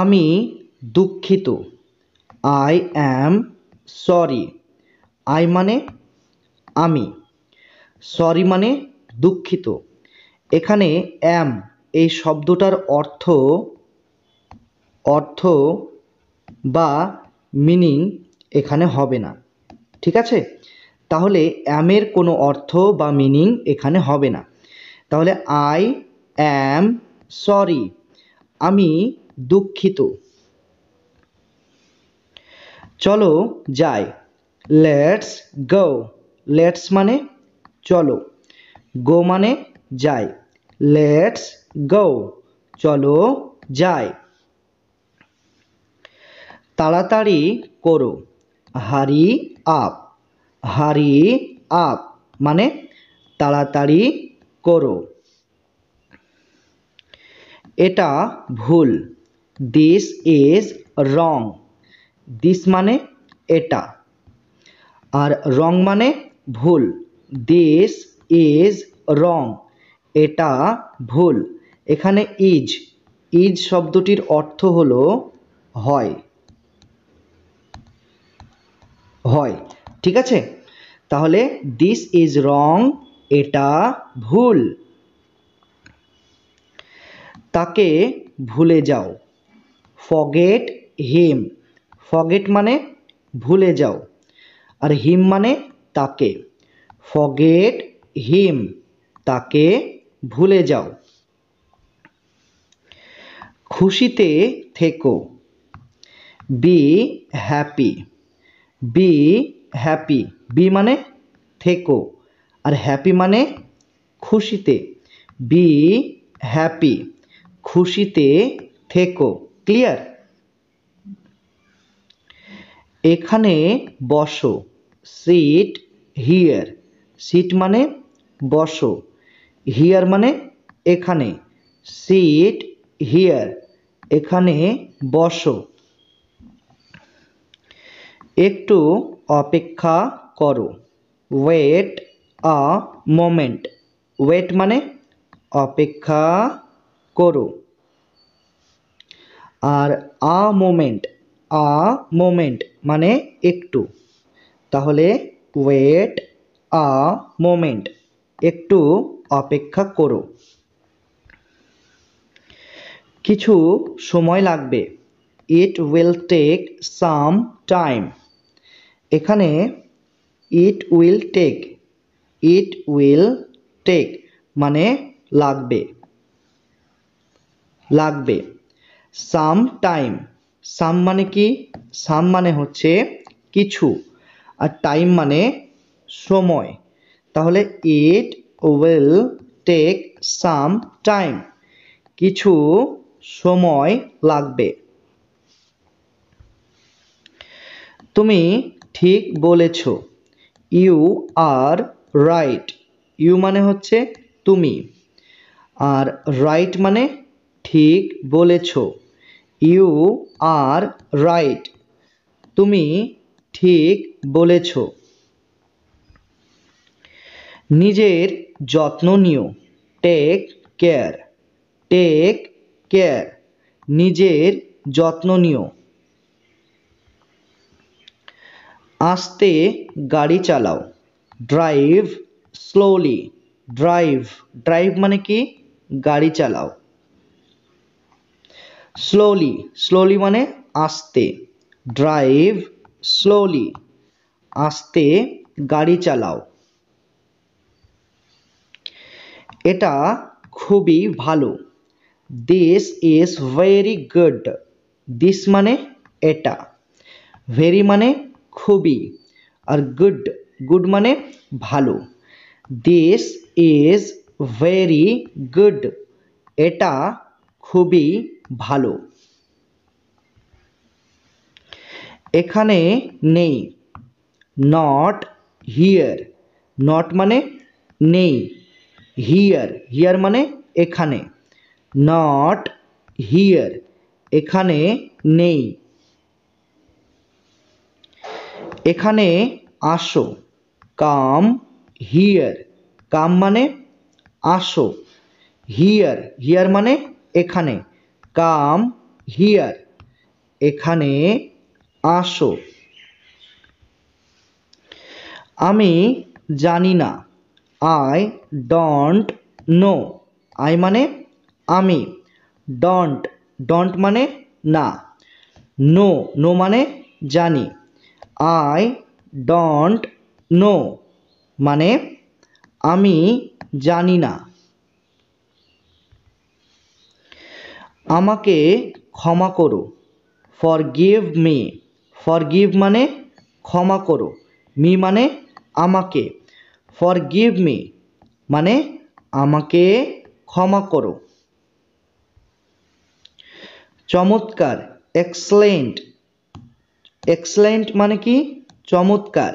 আমি দুঃখিত। I am sorry. I মানে আমি, সরি মানে দুঃখিত। এখানে অ্যাম এই শব্দটার অর্থ বা মিনিং এখানে হবে না, ঠিক আছে? তাহলে অ্যামের কোনো অর্থ বা মিনিং এখানে হবে না। তাহলে আই অ্যাম সরি, আমি দুঃখিত। চলো যাই, লেটস গো। লেটস মানে চলো, গো মানে যাই। লেটস গো, চলো যাই। তাড়াতাড়ি করো, হারি আপ। হারি আপ মানে তাড়াতাড়ি করো। এটা ভুল, দিস ইজ রং। দিস মানে এটা, আর রং মানে ভুল। দিস ইজ রং, এটা ভুল। এখানে ইজ শব্দটির অর্থ হলো হয়, হয়, ঠিক আছে? তাহলে দিস ইজ রং, এটা ভুল। তাকে ভুলে যাও, ফরগেট হিম। ফরগেট মানে ভুলে যাও, আর হিম মানে তাকে। ফরগেট হিম, তাকে ভুলে যাও। খুশিতে থেকো, be happy. Be happy, be মানে থেকো, আর হ্যাপি মানে খুশিতে। বি হ্যাপি, খুশিতে থেকো। ক্লিয়ার? এখানে বসো, সিট হিয়ার। সিট মানে বসো, হিয়ার মানে এখানে। সিট হিয়ার, এখানে বসো। একটু অপেক্ষা করো, ওয়েট আ মোমেন্ট। ওয়েট মানে অপেক্ষা করো, আর আ মোমেন্ট মানে একটু। তাহলে ওয়েট আ মোমেন্ট, একটু অপেক্ষা করো। কিছু সময় লাগবে, it will take some time. এখানে ইট উইল টেক মানে লাগবে, লাগবে। সাম টাইম, সাম মানে কি? সাম মানে হচ্ছে কিছু, আর টাইম মানে সময়। তাহলে it will take some time, কিছু সময় লাগবে। তুমি ঠিক বলেছ, ইউ আর রাইট। ইউ মানে হচ্ছে তুমি, আর রাইট মানে ঠিক বলেছ। ইউ আর রাইট, তুমি ঠিক বলেছ। নিজের যত্ন নিও, টেক কেয়ার। টেক কেয়ার, নিজের যত্ন নিও। আস্তে গাড়ি চালাও, ড্রাইভ স্লোলি। ড্রাইভ মানে কি? গাড়ি চালাও। স্লোলি মানে আস্তে। ড্রাইভ স্লোলি, আস্তে গাড়ি চালাও। এটা খুবই ভালো, this is very good. This মানে এটা, ভেরি মানে খুবই, আর গুড মানে ভালো। দিস ইজ ভেরি গুড, এটা খুবই ভালো। এখানে নেই, নট হিয়ার। নট মানে নেই, হিয়ার মানে এখানে। নট হিয়ার, এখানে নেই। এখানে আসো, কাম হিয়ার। কাম মানে আসো, হিয়ার মানে এখানে। কাম হিয়ার এখানে আসো। আমি জানি না, আই ডোন্ট নো। আই মানে আমি, ডোন্ট ডোন্ট মানে না, নো নো মানে জানি। আই ডোন্ট নো মানে আমি জানি না। আমাকে ক্ষমা করো, ফরগিভ মি। ফরগিভ মানে ক্ষমা করো, মি মানে আমাকে, ফরগিভ মি মানে আমাকে ক্ষমা করো। চমৎকার, এক্সেলেন্ট। এক্সেলেন্ট মানে কি? চমৎকার।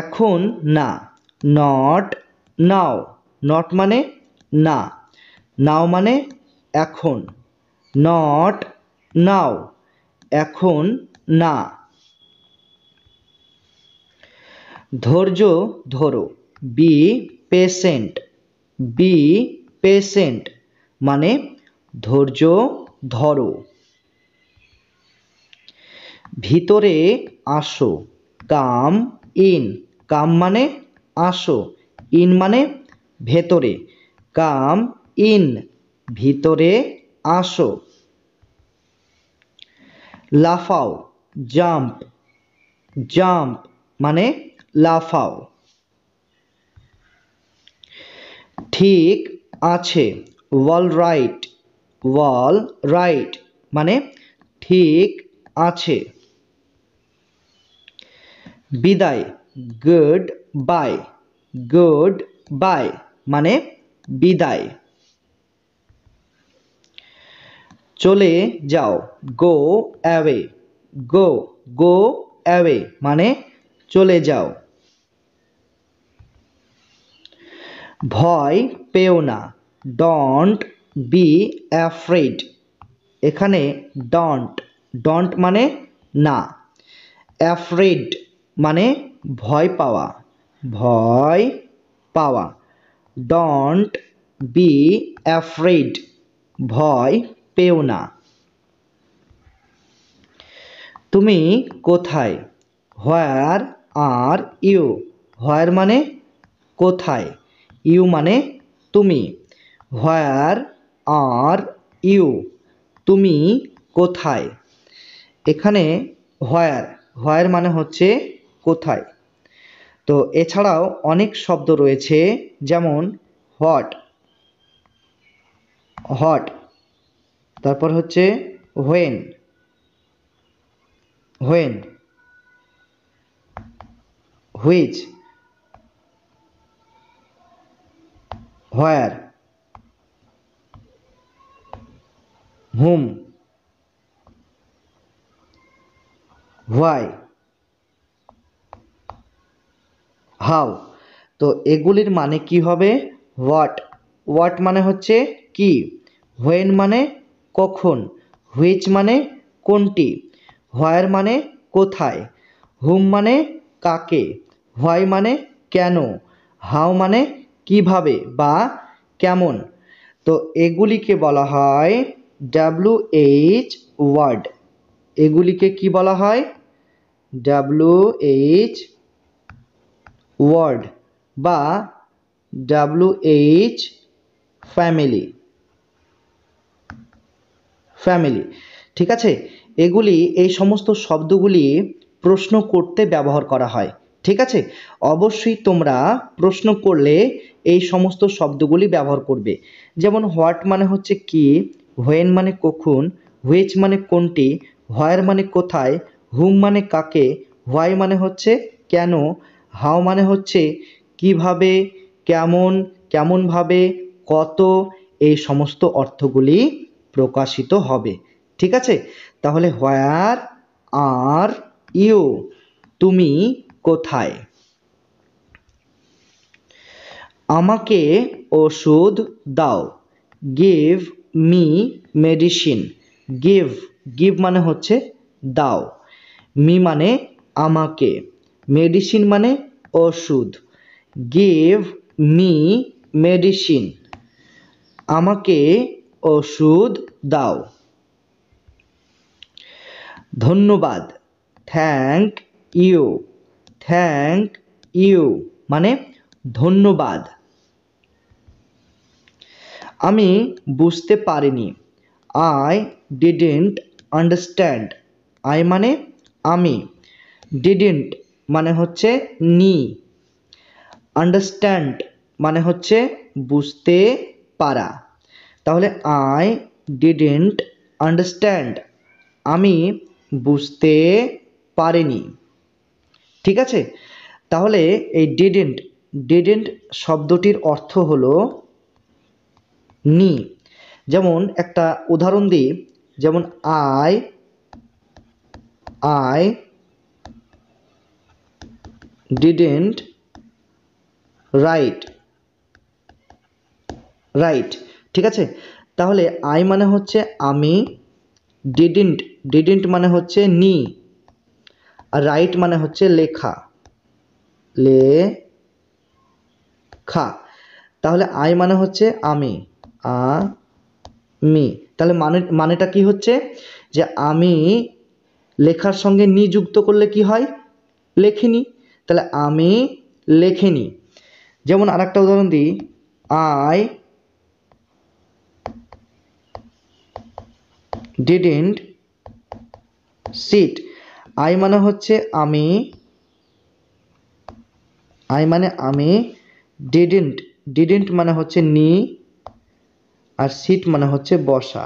এখন না, নট নাও। নট মানে না, নাও মানে এখন, নট নাও এখন না। ধৈর্য ধরো, বি পেশেন্ট। বি পেশেন্ট মানে ধৈর্য ধরো। ভিতরে আসো, কাম ইন। কাম মানে আসো, ইন মানে ভেতরে, কাম ইন ভিতরে আসো। লাফাও, জাম্প। জাম্প মানে লাফাও। ঠিক আছে, অল রাইট। অল রাইট মানে ঠিক আছে। বিদায়, গুড বাই। গুড বাই মানে বিদায়। চলে যাও, গো অ্যাওয়ে। গো গো অ্যাওয়ে মানে চলে যাও। ভয় পেও না, ডোন্ট বি অ্যাফ্রেড। এখানে ডোন্ট ডোন্ট মানে না, অ্যাফ্রেড মানে ভয় পাওয়া, ভয় পাওয়া। ডোন্ট বি অ্যাফ্রেড ভয় পেও না। তুমি কোথায়? হোয়ার আর ইউ। হোয়ার মানে কোথায়, ইউ মানে তুমি। হোয়ার আর ইউ তুমি কোথায়। এখানে হোয়ার, হোয়ার মানে হচ্ছে কোথায়। তো এছাড়াও অনেক শব্দ রয়েছে, যেমন হোয়াট, হট, তারপর হচ্ছে when, when, which, where, hmm, why, how. তো এগুলির মানে কি হবে? হোয়াট, হোয়াট মানে হচ্ছে কি, হোয়েন মানে কখন, হুইচ মানে কোনটি, হোয়ার মানে কোথায়, হুম মানে কাকে, হোয়াই মানে কেন, হাউ মানে কিভাবে বা কেমন। তো এগুলিকে বলা হয় WH ওয়ার্ড। এগুলিকে কি বলা হয়? WH ওয়ার্ড বা WH ফ্যামিলি। ফ্যামিলি, ঠিক আছে। এগুলি, এই সমস্ত শব্দগুলি প্রশ্ন করতে ব্যবহার করা হয়, ঠিক আছে। অবশ্যই তোমরা প্রশ্ন করলে এই সমস্ত শব্দগুলি ব্যবহার করবে। যেমন হোয়াট মানে হচ্ছে কি, হোয়েন মানে কখন, হুইচ মানে কোনটি, হোয়ার মানে কোথায়, হুম মানে কাকে, হোয়াই মানে হচ্ছে কেন, হাউ মানে হচ্ছে কিভাবে, কেমন, কেমনভাবে, কত, এই সমস্ত অর্থগুলি প্রকাশিত হবে, ঠিক আছে। তাহলে হোয়ার আর ইউ তুমি কোথায়। আমাকে ওষুধ দাও, give me medicine. Give, give মানে হচ্ছে দাও, মি মানে আমাকে, মেডিসিন মানে ওষুধ। গিভ মি মেডিসিন আমাকে ওষুধ দাও। ধন্যবাদ, থ্যাংক ইউ। থ্যাংক ইউ মানে ধন্যবাদ। আমি বুঝতে পারিনি, আই ডিডন্ট আন্ডারস্ট্যান্ড। আই মানে আমি, ডিডন্ট মানে হচ্ছে নি, আন্ডারস্ট্যান্ড মানে হচ্ছে বুঝতে পারা। তাহলে আই ডিডন্ট আন্ডারস্ট্যান্ড, আমি বুঝতে পারিনি। ঠিক আছে, তাহলে এই ডিডন্ট শব্দটির অর্থ হলো নি। যেমন একটা উদাহরণ দিই, যেমন আই ডিডন্ট রাইট। ঠিক আছে, তাহলে আই মানে হচ্ছে আমি, ডিডন্ট মানে হচ্ছে নি, আর রাইট মানে হচ্ছে লেখা। তাহলে আই মানে হচ্ছে আমি, তাহলে মানেটা কি হচ্ছে যে আমি লেখার সঙ্গে নি যুক্ত করলে কি হয়, লেখিনি। তাহলে আমি লেখিনি। যেমন আরেকটা উদাহরণ দিই, আই ডিডন্ট সিট। আই মানে হচ্ছে আমি, ডিডন্ট মানে হচ্ছে নি, আর সিট মানে হচ্ছে বসা।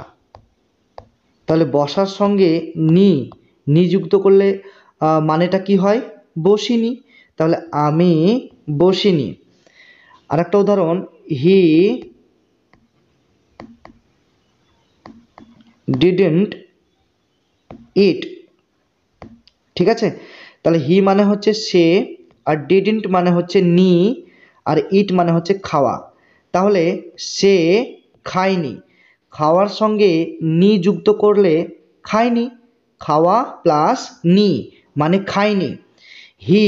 তাহলে বসার সঙ্গে নি যুক্ত করলে মানেটা কি হয়, বসিনি। তাহলে আমি বসিনি। আরেকটা উদাহরণ, হি ডিডন্ট ইট। ঠিক আছে, তাহলে হি মানে হচ্ছে সে, আর ডিডন্ট মানে হচ্ছে নি, আর ইট মানে হচ্ছে খাওয়া। তাহলে সে খায়নি, খাওয়ার সঙ্গে নি যুক্ত করলে খায়নি, খাওয়া প্লাস নি মানে খায়নি। হি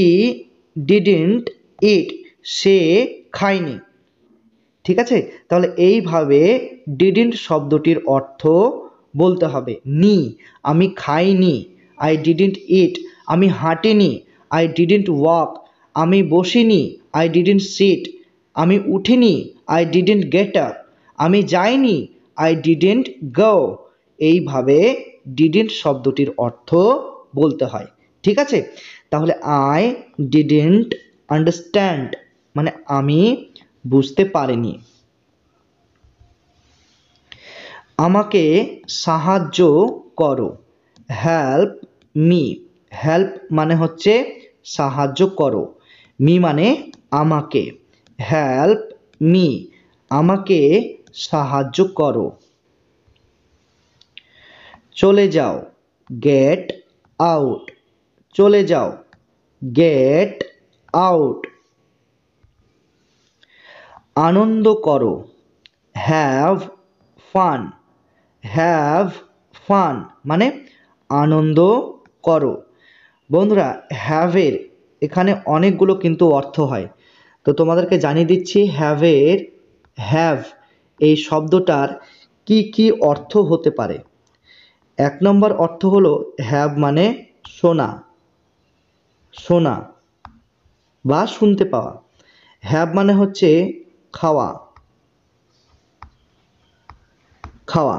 ডিডন্ট ইট, সে খায়নি। ঠিক আছে, তাহলে এইভাবে ডিডন্ট শব্দটির অর্থ বলতে হবে। নি, আমি খাইনি, আই ডিডন্ট ইট। আমি হাঁটিনি, আই ডিডন্ট ওয়াক। আমি বসিনি, আই ডিডন্ট সিট। আমি উঠিনি, আই ডিডন্ট গেট আপ। আমি যাইনি, আই ডিডন্ট গো। এইভাবে ডিডন্ট শব্দটির অর্থ বলতে হয়। ঠিক আছে, তাহলে আই ডিডন্ট আন্ডারস্ট্যান্ড মানে আমি বুঝতে পারিনি। আমাকে সাহায্য করো, হেল্প মি। হেল্প মানে হচ্ছে সাহায্য করো, মি মানে আমাকে, হেল্প মি আমাকে সাহায্য করো। চলে যাও, গেট আউট। চলে যাও, গেট আউট। আনন্দ করো, হ্যাভ ফান। হ্যাভ ফান মানে আনন্দ করো। বন্ধুরা, হ্যাভের এখানে অনেকগুলো কিন্তু অর্থ হয়, তো তোমাদেরকে জানিয়ে দিচ্ছি হ্যাভ এই শব্দটার কি কি অর্থ হতে পারে। এক নম্বর অর্থ হলো হ্যাভ মানে শোনা, শোনা বা শুনতে পাওয়া। হ্যাভ মানে হচ্ছে খাওয়া, খাওয়া।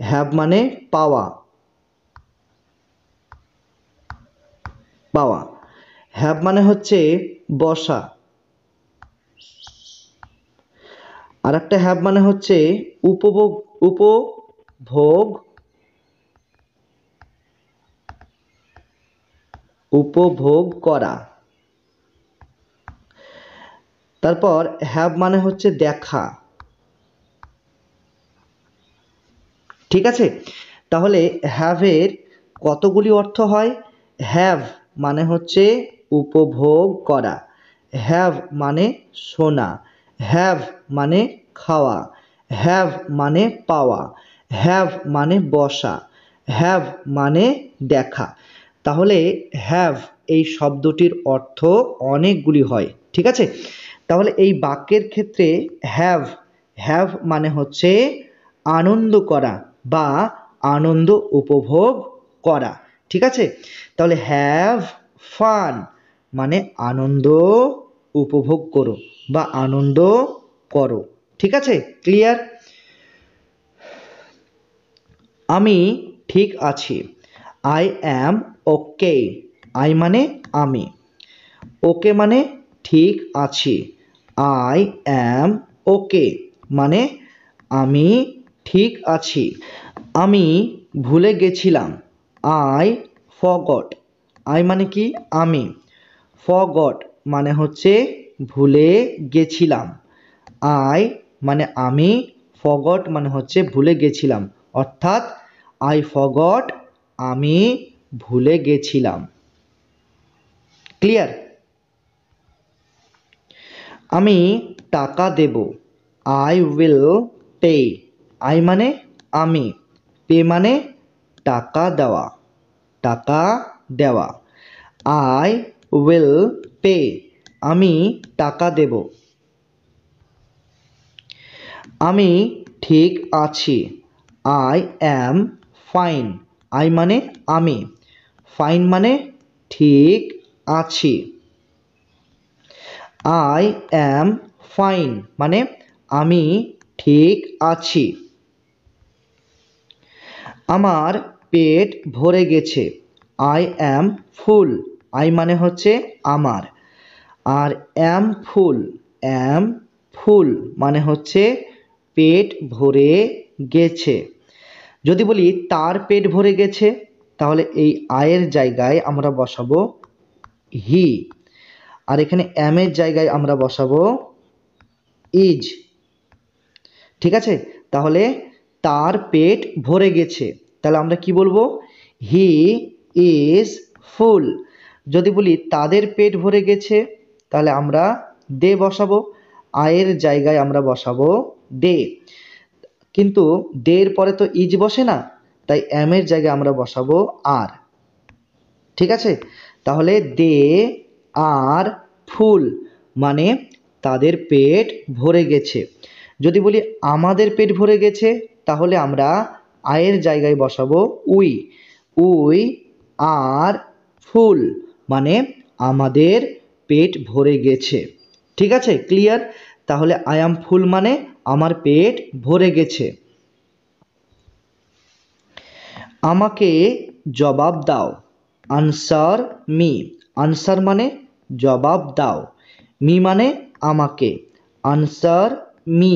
হ্যাভ মানে পাওয়া, পাওয়া। হ্যাভ মানে হচ্ছে বসা। আর একটা হ্যাভ মানে হচ্ছে উপভোগ, উপভোগ, উপভোগ করা। তারপর হ্যাভ মানে হচ্ছে দেখা। ঠিক আছে, তাহলে হ্যাভের কতগুলি অর্থ হয়। হ্যাভ মানে হচ্ছে উপভোগ করা, হ্যাভ মানে শোনা, হ্যাভ মানে খাওয়া, হ্যাভ মানে পাওয়া, হ্যাভ মানে বসা, হ্যাভ মানে দেখা। তাহলে হ্যাভ এই শব্দটির অর্থ অনেকগুলি হয়। ঠিক আছে, তাহলে এই বাক্যের ক্ষেত্রে হ্যাভ মানে হচ্ছে আনন্দ করা বা আনন্দ উপভোগ করা। ঠিক আছে, তাহলে হ্যাভ ফান মানে আনন্দ উপভোগ করো বা আনন্দ করো। ঠিক আছে, ক্লিয়ার? আমি ঠিক আছি, আই অ্যাম ওকে। আই মানে আমি, ওকে মানে ঠিক আছি, আই অ্যাম ওকে মানে আমি ঠিক আছি। আমি ভুলে গেছিলাম, আই ফরগট। আই মানে কি? আমি। ফরগট মানে হচ্ছে ভুলে গেছিলাম, আই মানে আমি, ফরগট মানে হচ্ছে ভুলে গেছিলাম, অর্থাৎ আই ফরগট আমি ভুলে গেছিলাম। ক্লিয়ার? আমি টাকা দেব, আই উইল পে। আই মানে আমি, পে মানে টাকা দেওয়া, টাকা দেওয়া। আই উইল পে আমি টাকা দেব। আমি ঠিক আছি, আই অ্যাম ফাইন। আই মানে আমি, ফাইন মানে ঠিক আছি। আই অ্যাম ফাইন মানে আমি ঠিক আছি। আমার পেট ভরে গেছে, আই অ্যাম ফুল। আই মানে হচ্ছে আমার, আর অ্যাম ফুল, অ্যাম ফুল মানে হচ্ছে পেট ভরে গেছে। যদি বলি তার পেট ভরে গেছে, তাহলে এই আয়ের জায়গায় আমরা বসাবো হি, আর এখানে অ্যামের জায়গায় আমরা বসাবো ইজ। ঠিক আছে, তাহলে তার পেট ভরে গেছে, তাহলে আমরা কি বলবো? He is full. যদি বলি তাদের পেট ভরে গেছে, তাহলে আমরা দে বসাবো, আয়ের জায়গায় আমরা বসাবো দে। কিন্তু দের পরে তো ইজ বসে না, তাই এর জায়গায় আমরা বসাবো আর। ঠিক আছে, তাহলে দে আর ফুল মানে তাদের পেট ভরে গেছে। যদি বলি আমাদের পেট ভরে গেছে, তাহলে আমরা আয়ের জায়গায় বসাবো উই, উই আর ফুল মানে আমাদের পেট ভরে গেছে। ঠিক আছে, ক্লিয়ার? তাহলে আই অ্যাম ফুল মানে আমার পেট ভরে গেছে। আমাকে জবাব দাও, আনসার মি। আনসার মানে জবাব দাও, মি মানে আমাকে, আনসার মি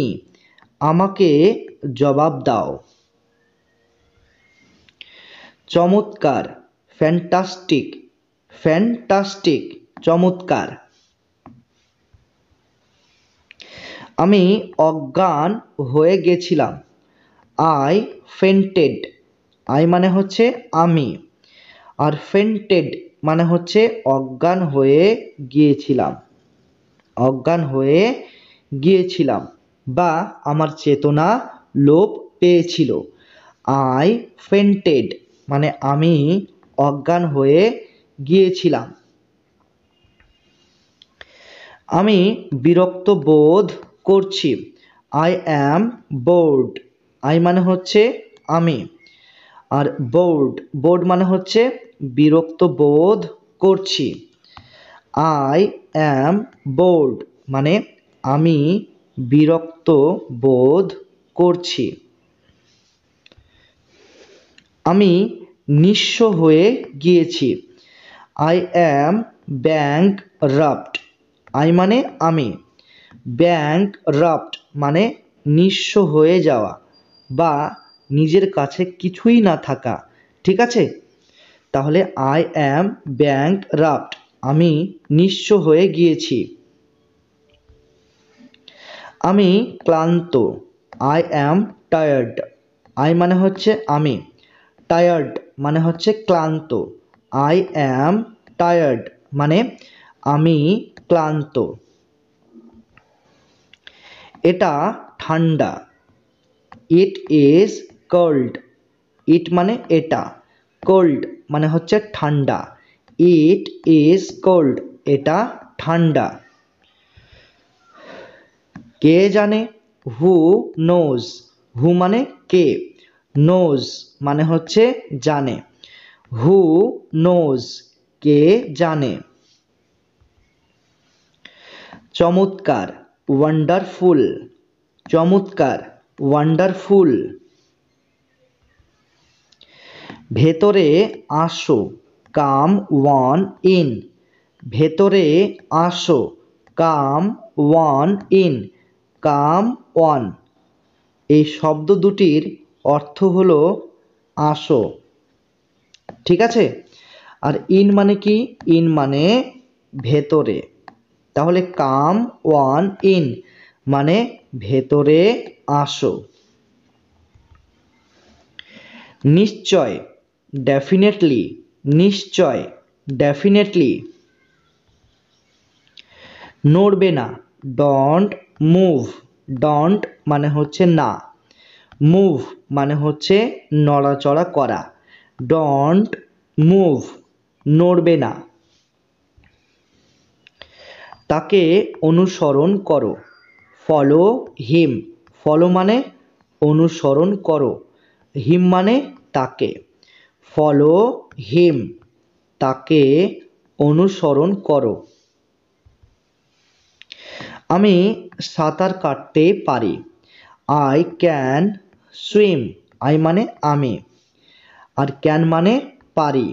আমাকে জবাব দাও। চমৎকার, ফ্যান্টাস্টিক। ফ্যান্টাস্টিক চমৎকার। আমি অজ্ঞান হয়ে গেছিলাম, আই ফেন্টেড। আই মানে হচ্ছে আমি, আর ফেন্টেড মানে হচ্ছে অজ্ঞান হয়ে গিয়েছিলাম, অজ্ঞান হয়ে গিয়েছিলাম বা আমার চেতনা লোপ পেয়েছিল। আই ফেন্টেড মানে আমি অজ্ঞান হয়ে গিয়েছিলাম। আমি বিরক্ত বোধ করছি, আই অ্যাম বোর্ড। আই মানে হচ্ছে আমি, আর বোর্ড, বোর্ড মানে হচ্ছে বিরক্ত বোধ করছি। আই অ্যাম বোর্ড মানে আমি বিরক্ত বোধ করছি। আমি নিঃস্ব হয়ে গিয়েছি, আই অ্যাম ব্যাংকরাপ্ট। আই মানে আমি, ব্যাংকরাপ্ট মানে নিঃস্ব হয়ে যাওয়া বা নিজের কাছে কিছুই না থাকা। ঠিক আছে, তাহলে আই অ্যাম ব্যাংকরাপ্ট আমি নিঃস্ব হয়ে গিয়েছি। আমি ক্লান্ত, আই অ্যাম টায়ার্ড। আই মানে হচ্ছে আমি, টায়ার্ড মানে হচ্ছে ক্লান্ত, আই অ্যাম টায়ার্ড মানে আমি ক্লান্ত। এটা ঠান্ডা, ইট ইজ কোল্ড। ইট মানে এটা, কোল্ড মানে হচ্ছে ঠান্ডা, ইট ইজ কোল্ড এটা ঠান্ডা। কে জানে, হু নোজ। হু মানে কে, নোজ মানে হচ্ছে জানে, হু নোজ কে জানে। চমৎকার ওয়ান্ডারফুল, চমৎকার ওয়ান্ডারফুল। ভেতরে আসো কাম ওয়ান ইন, ভেতরে আসো কাম ওয়ান ইন, কাম ওয়ান। এই শব্দ দুটির অর্থ হলো আসো, ঠিক আছে। আর ইন মানে কি, ইন মানে ভেতরে, তাহলে কাম ওয়ান ইন মানে ভেতরে আসো। নিশ্চয় ডেফিনেটলি, নিশ্চয় ডেফিনেটলি। নড়বে না ডোন্ট মুভ, ডোন্ট মানে হচ্ছে না, মুভ মানে হচ্ছে নড়াচড়া করা, ডোন্ট মুভ নড়বে না। তাকে অনুসরণ করো ফলো হিম, ফলো মানে অনুসরণ করো, হিম মানে তাকে, ফলো হিম তাকে অনুসরণ করো। আমি সাঁতার কাটতে পারি আই ক্যান সুইম, আই মানে আমি, আর ক্যান মানে পারি,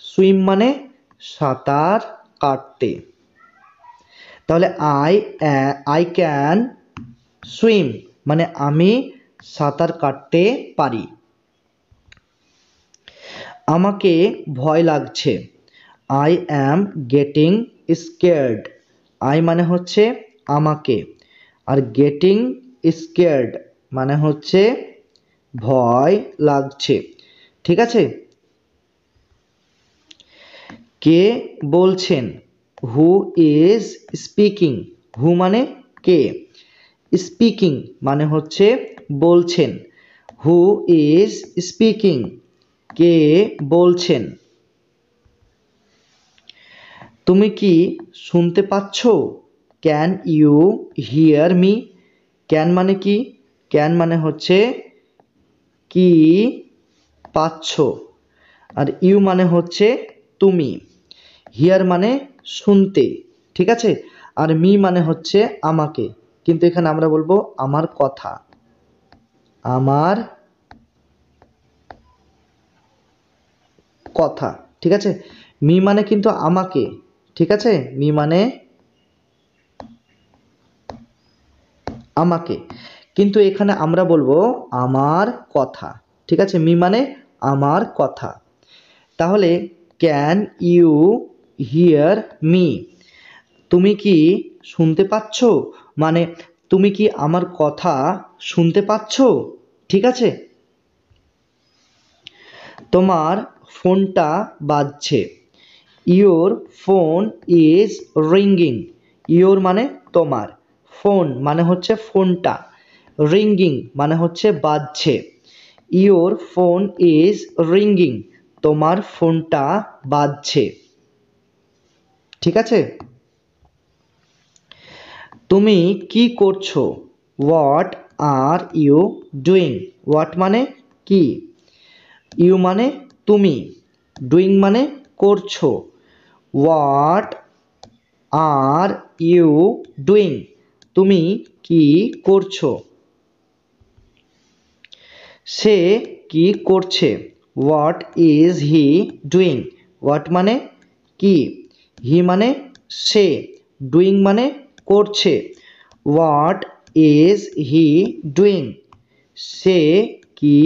সুইম মানে সাঁতার কাটতে, তাহলে আই ক্যান সুইম মানে আমি সাঁতার কাটতে পারি। আমাকে ভয় লাগছে I am getting scared, I মানে হচ্ছে আমাকে, আর গেটিং স্কেয়ার্ড মানে হচ্ছে ভয় লাগছে, ঠিক আছে। কে বলছেন হু ইজ স্পিকিং, হু মানে কে, স্পিকিং মানে হচ্ছে বলছেন, হু ইজ স্পিকিং কে বলছেন। তুমি কি শুনতে পাচ্ছ can you hear me, can মানে কি, ক্যান মানে হচ্ছে কি পাচ্ছ, আর ইউ মানে হচ্ছে তুমি, হিয়ার মানে শুনতে, ঠিক আছে। আর মি মানে হচ্ছে আমাকে, কিন্তু এখানে আমরা বলবো আমার কথা, আমার কথা, ঠিক আছে। মি মানে কিন্তু আমাকে, ঠিক আছে, মি মানে আমাকে, কিন্তু এখানে আমরা বলবো আমার কথা, ঠিক আছে, মি মানে আমার কথা। তাহলে ক্যান ইউ হিয়ার মি, তুমি কি শুনতে পাচ্ছ মানে তুমি কি আমার কথা শুনতে পাচ্ছ, ঠিক আছে। তোমার ফোনটা বাজছে your phone is ringing, your মানে তোমার, ফোন মানে হচ্ছে ফোনটা, রিঙ্গিং মানে হচ্ছে বাজছে, ইয়োর ফোন ইজ রিঙ্গিং তোমার ফোনটা বাজছে, ঠিক আছে। তুমি কি করছো what are you doing, what মানে কি, ইউ মানে তুমি, ডুইং মানে করছো, হোয়াট আর ইউ ডুইং তুমি কি করছো। সে কি করছে what is he doing, what মানে কি, হি মানে সে, ডুইং মানে করছে, হোয়াট ইজ হি ডুইং সে কি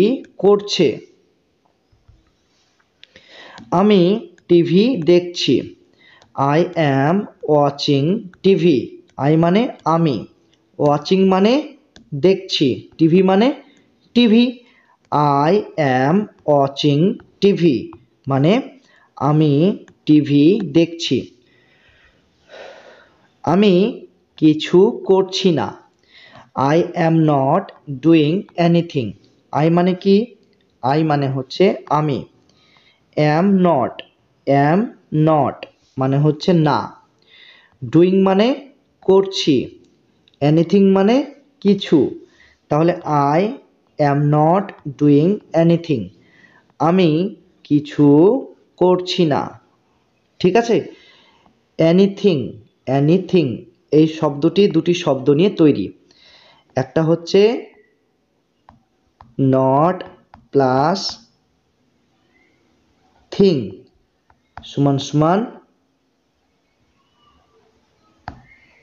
করছে। আমি টিভি দেখছি I am watching TV, I মানে আমি, ওয়াচিং মানে দেখছি, টিভি মানে TV, I am watching TV মানে আমি টিভি দেখছি। আমি কিছু করছি না I am not doing anything, I মানে কি, আই মানে হচ্ছে আমি, অ্যাম নট মানে হচ্ছে না, ডুইং মানে করছি, এনিথিং মানে কিছু, তাহলে I am not doing anything, আমি কিছু করছি না। ঠিক আছে, এনিথিং, এনিথিং এই শব্দটি দুটি শব্দ নিয়ে তৈরি। একটা হচ্ছে নট প্লাস থিং সমান সমান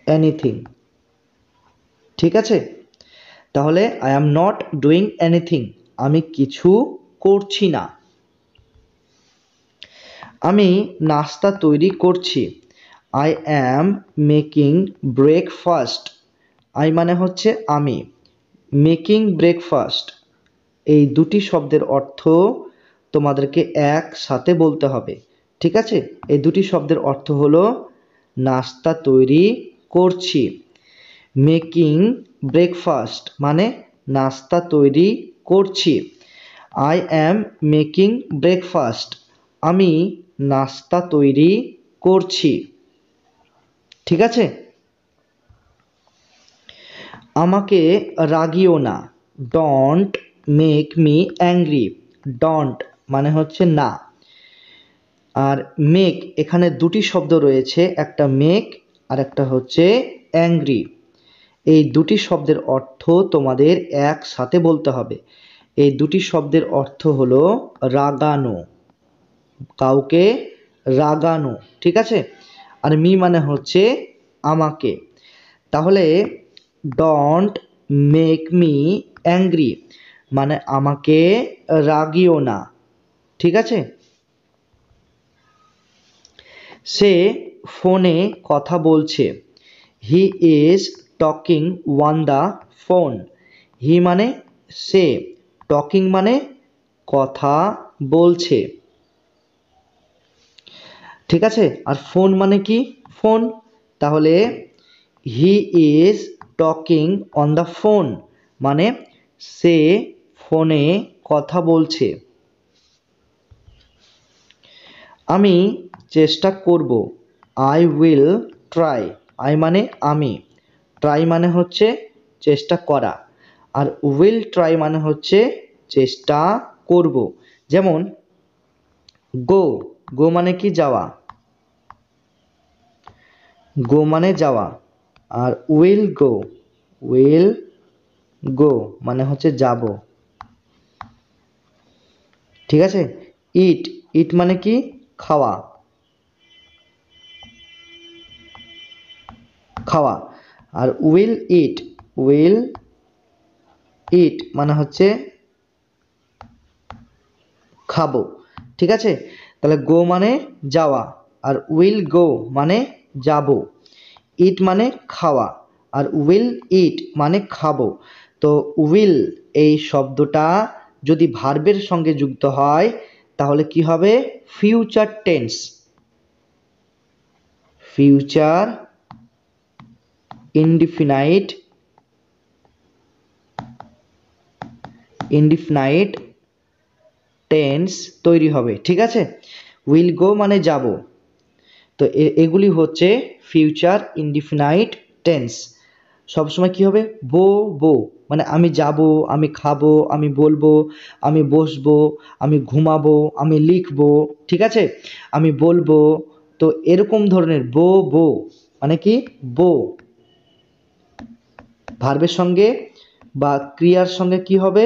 এনিথিং। ঠিক আছে, তাহলে I am not doing anything, আমি কিছু করছি না। আমি নাস্তা তৈরি করছি, I am making breakfast, I মানে হচ্ছে আমি, মেকিং ব্রেকফাস্ট এই দুটি শব্দের অর্থ তোমাদেরকে একসাথে বলতে হবে। ঠিক আছে, এই দুটি শব্দের অর্থ হলো নাস্তা তৈরি করছি, মেকিং ব্রেকফাস্ট মানে নাস্তা তৈরি করছি, আই অ্যাম মেকিং ব্রেকফাস্ট আমি নাস্তা তৈরি করছি। ঠিক আছে, আমাকে রাগিও না, don't make me angry, don't মানে হচ্ছে না, আর মেক এখানে দুটি শব্দ রয়েছে, একটা মেক আর একটা হচ্ছে অ্যাংরি। এই দুটি শব্দের অর্থ তোমাদের একসাথে বলতে হবে। এই দুটি শব্দের অর্থ হলো রাগানো, কাউকে রাগানো। ঠিক আছে, আর মি মানে হচ্ছে আমাকে। তাহলে ডোন্ট মেক মি অ্যাংরি মানে আমাকে রাগিও না। ঠিক আছে, সে ফোনে কথা বলছে, he is talking on the phone, he মানে সে, টকিং মানে কথা বলছে। ঠিক আছে, আর ফোন মানে কি, ফোন, তাহলে হি is talking on the phone মানে সে ফোনে কথা বলছে। আমি চেষ্টা করব, আই উইল ট্রাই, আই মানে আমি, ট্রাই মানে হচ্ছে চেষ্টা করা, আর উইল ট্রাই মানে হচ্ছে চেষ্টা করব। যেমন গো, গো মানে কি যাওয়া, গো মানে যাওয়া, আর উইল গো, উইল গো মানে হচ্ছে যাব। ঠিক আছে, ইট, ইট মানে কি খাওয়া, খাওয়া, আর উইল ইট, উইল ইট মানে হচ্ছে খাবো। ঠিক আছে, তাহলে গো মানে যাওয়া, আর উইল গো মানে যাব, ইট মানে খাওয়া, আর উইল ইট মানে খাবো। তো উইল এই শব্দটা যদি ভার্বের সঙ্গে যুক্ত হয় তাহলে কি হবে, future tense, future indefinite, indefinite tense তৈরি হবে। ঠিক আছে, উইল গো মানে যাব, তো এগুলি হচ্ছে ফিউচার ইনডিফিনাইট টেন্স। সবসময় কি হবে, বো বো মানে আমি যাব, আমি খাবো, আমি বলবো, আমি বসবো, আমি ঘুমাবো, আমি লিখবো। ঠিক আছে, আমি বলবো, তো এরকম ধরনের বো বো মানে কি, বো ভার্বের সঙ্গে বা ক্রিয়ার সঙ্গে কি হবে,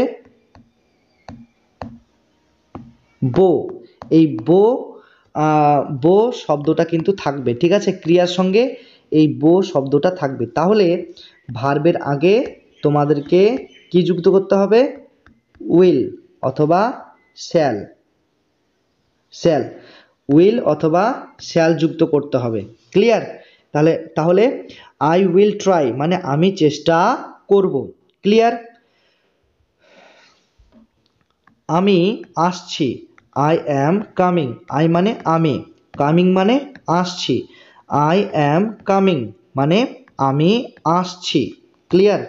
বো, এই বো বো শব্দটা কিন্তু থাকবে। ঠিক আছে, ক্রিয়ার সঙ্গে এই বো শব্দটা থাকবে। তাহলে ভার্বের আগে তোমাদেরকে কি যুক্ত করতে হবে, উইল অথবা শ্যাল, শ্যাল, উইল অথবা শ্যাল যুক্ত করতে হবে। ক্লিয়ার, তাহলে তাহলে আই উইল ট্রাই মানে আমি চেষ্টা করব। ক্লিয়ার, আমি আসছি, আই অ্যাম কামিং, আই মানে আমি, কামিং মানে আসছি, আই অ্যাম কামিং মানে আমি আসছি। ক্লিয়ার,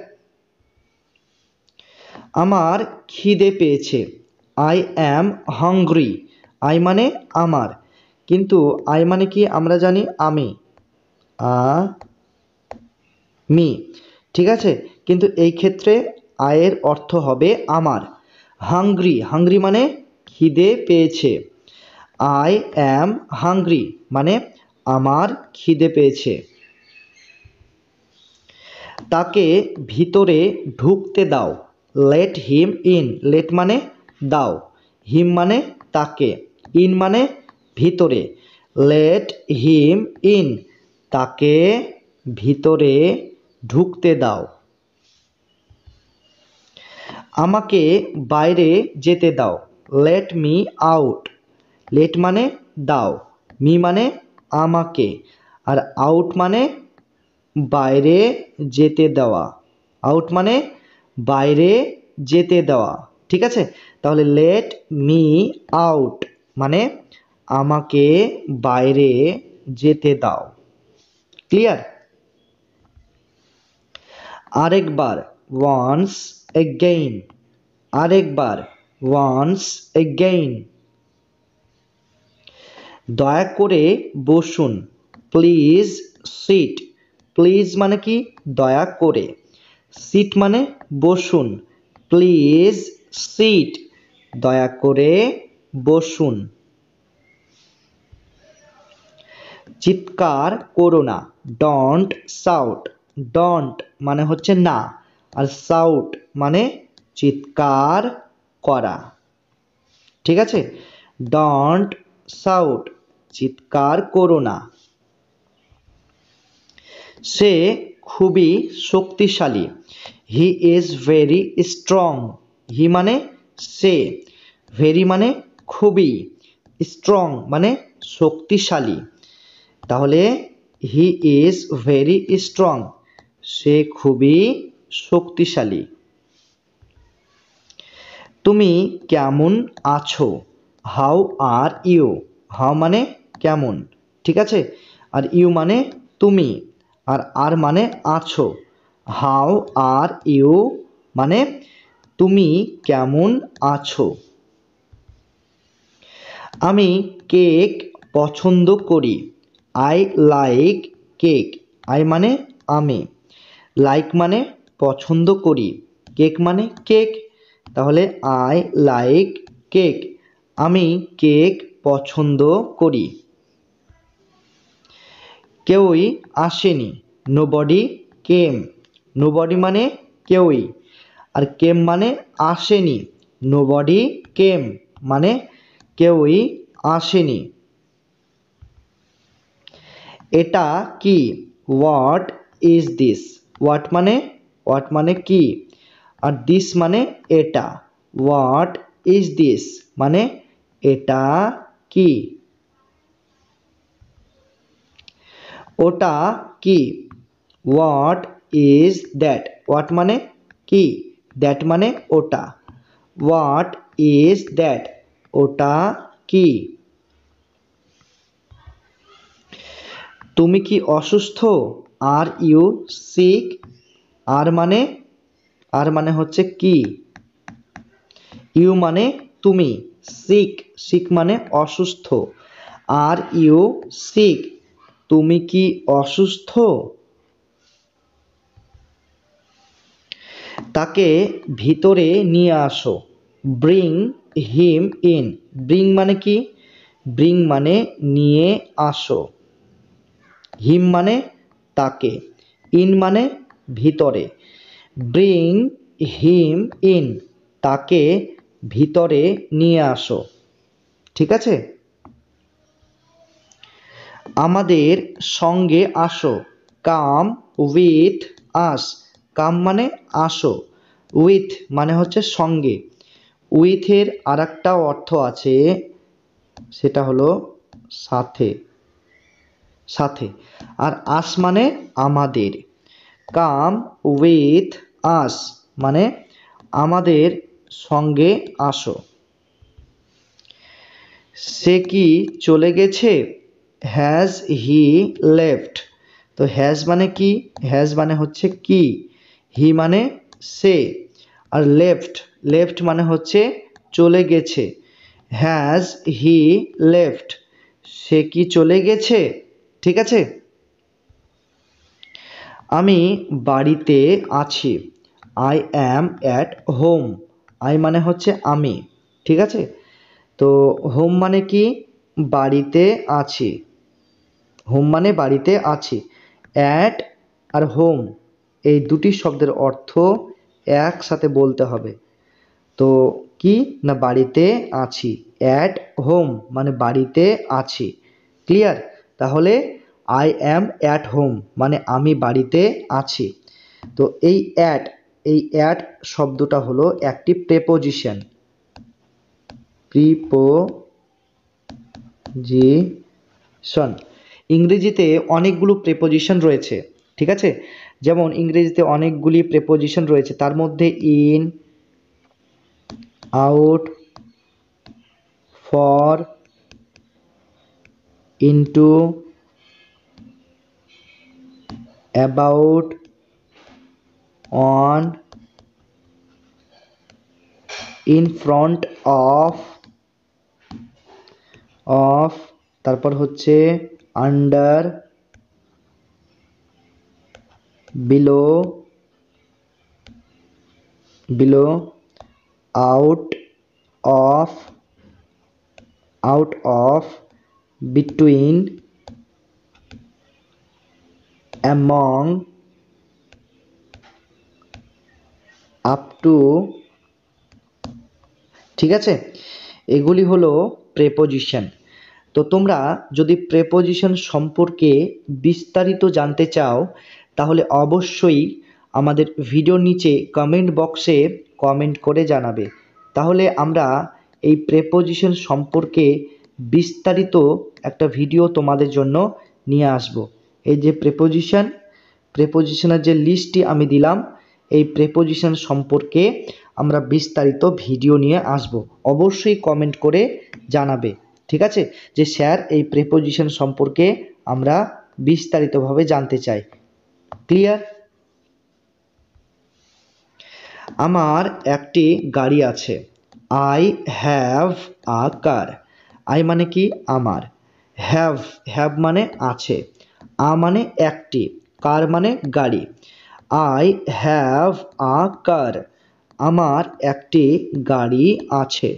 আমার খিদে পেয়েছে, আই অ্যাম হাংরি, আই মানে আমার, কিন্তু আই মানে কি আমরা জানি আমি, মি। ঠিক আছে, কিন্তু এই ক্ষেত্রে আয়ের অর্থ হবে আমার। হাংরি, হাংরি মানে খিদে পেয়েছে। আই অ্যাম হাংরি মানে আমার খিদে পেয়েছে। তাকে ভিতরে ঢুকতে দাও। লেট হিম ইন, লেট মানে দাও, হিম মানে তাকে, ইন মানে ভিতরে। লেট হিম ইন, তাকে ভিতরে ঢুকতে দাও। আমাকে বাইরে যেতে দাও। লেট মি আউট, লেট মানে দাও, মি মানে আমাকে, আর আউট মানে বাইরে যেতে দেওয়া। আউট মানে বাইরে যেতে দেওয়া, ঠিক আছে? তাহলে লেট মি আউট মানে আমাকে বাইরে যেতে দাও। ক্লিয়ার? আরেকবার, ওয়ান্স এগেইন, আরেকবার, ওয়ান্স এগেইন। দয়া করে বসুন। প্লিজ সিট, প্লিজ মানে কি দয়া করে, সিট মানে বসুন, প্লিজ সিট দয়া করে বসুন। চিৎকার করো না। ডন্ট শাউট, ডন্ট মানে হচ্ছে না, আর শাউট মানে চিৎকার করা, ঠিক আছে? ডন্ট শাউট, চিৎকার করো না। সে খুবই শক্তিশালী। হি ইজ ভেরি স্ট্রং, হি মানে সে, ভেরি মানে খুবই, স্ট্রং মানে শক্তিশালী। তাহলে হি ইজ ভেরি স্ট্রং, সে খুবই শক্তিশালী। তুমি কেমন আছো? হাউ আর ইউ, হাউ মানে কেমন, ঠিক আছে? আর ইউ মানে তুমি, আর মানে আছো। হাউ আর ইউ মানে তুমি কেমন আছো। আমি কেক পছন্দ করি। আই লাইক কেক, আই মানে আমি, লাইক মানে পছন্দ করি, কেক মানে কেক। তাহলে আই লাইক কেক, আমি কেক পছন্দ করি। কেউই আসেনি। নোবডি কেম, নোবডি মানে কেউই, আর কেম মানে আসেনি। নোবডি কেম মানে কেউই আসেনি। এটা কি? হোয়াট ইজ দিস, হোয়াট মানে কি, আর দিস মানে এটা। হোয়াট ইজ দিস মানে এটা কি। ওটা কি? হোয়াট ইজ দ্যাট, হোয়াট মানে কি, দ্যাট মানে ওটা। হোয়াট ইজ দ্যাট, ওটা কি। তুমি কি অসুস্থ? আর ইউ সিক, আর মানে হচ্ছে কি, ইউ মানে তুমি, সিক, সিক মানে অসুস্থ। আর ইউ সিক, তুমি কি অসুস্থ? তাকে ভিতরে নিয়ে আসো। ব্রিং হিম ইন, ব্রিং মানে কি, ব্রিং মানে নিয়ে আসো, হিম মানে তাকে, ইন মানে ভিতরে। ব্রিং হিম ইন, তাকে ভিতরে নিয়ে আসো, ঠিক আছে? আমাদের সঙ্গে আসো। কাম উইথ আস, কাম মানে আসো, উইথ মানে হচ্ছে সঙ্গে। উইথের আর একটা অর্থ আছে, সেটা হলো সাথে, সাথে। আর আস মানে আমাদের। কাম উইথ আস মানে আমাদের সঙ্গে আসো। সে কি চলে গেছে? হ্যাজ হি লেফট, তো হ্যাজ মানে কি, হ্যাজ মানে হচ্ছে কি, হি মানে সে, আর লেফট, লেফট মানে হচ্ছে চলে গেছে। হ্যাজ হি লেফট, সে কি চলে গেছে, ঠিক আছে? আমি বাড়িতে আছি। I am at home, I মানে হচ্ছে আমি, ঠিক আছে। তো হোম মানে কি, বাড়িতে আছি, হোম মানে বাড়িতে আছি। অ্যাট আর হোম এই দুটি শব্দের অর্থ একসাথে বলতে হবে। তো কি না, বাড়িতে আছি, অ্যাট হোম মানে বাড়িতে আছি, ক্লিয়ার। তাহলে আই অ্যাম অ্যাট হোম মানে আমি বাড়িতে আছি। তো এই অ্যাট শব্দটা হলো একটি প্রেপোজিশন, প্রিপোজিশন। ইংরেজিতে অনেকগুলো প্রেপোজিশন রয়েছে, ঠিক আছে। যেমন ইংরেজিতে অনেকগুলি প্রেপোজিশন রয়েছে, তার মধ্যে in, out, for, into, about, on, in front of, তারপর হচ্ছে under, below, out of, between, among, up to, ঠিক আছে। এগুলি হলো প্রেপোজিশন। তো তোমরা যদি প্রেপোজিশন সম্পর্কে বিস্তারিত জানতে চাও তাহলে অবশ্যই আমাদের ভিডিওর নিচে কমেন্ট বক্সে কমেন্ট করে জানাবে, তাহলে আমরা এই প্রেপোজিশন সম্পর্কে বিস্তারিত একটা ভিডিও তোমাদের জন্য নিয়ে আসব। এই যে প্রেপোজিশনের যে লিস্টটি আমি দিলাম, এই প্রেপোজিশন সম্পর্কে আমরা বিস্তারিত ভিডিও নিয়ে আসব, অবশ্যই কমেন্ট করে জানাবে, ঠিক আছে, যে স্যার এই প্রেপোজিশন সম্পর্কে আমরা বিস্তারিতভাবে জানতে চাই, ক্লিয়ার। আমার একটি গাড়ি আছে, I have a car. I মানে কি আমার, হ্যাভ মানে আছে, আ মানে একটি, কার মানে গাড়ি। আই হ্যাভ আ কার, আমার একটি গাড়ি আছে।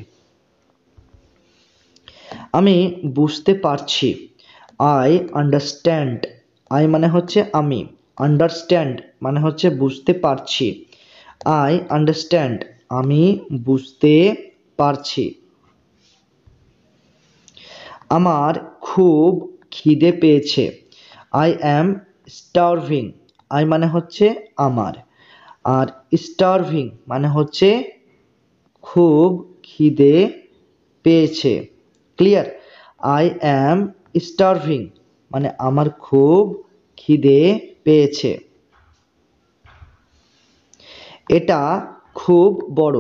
আমি বুঝতে পারছি, আই আন্ডারস্ট্যান্ড। আই মানে হচ্ছে আমি, আন্ডারস্ট্যান্ড মানে হচ্ছে বুঝতে পারছি। আই আন্ডারস্ট্যান্ড, আমি বুঝতে পারছি। আমার খুব খিদে পেয়েছে, আই অ্যাম স্টার্ভিং। আই মানে হচ্ছে আমার, আর স্টার্ভিং মানে হচ্ছে খুব খিদে পেয়েছে, ক্লিয়ার। আই অ্যাম স্টার্ভিং মানে আমার খুব খিদে পেয়েছে। এটা খুব বড়,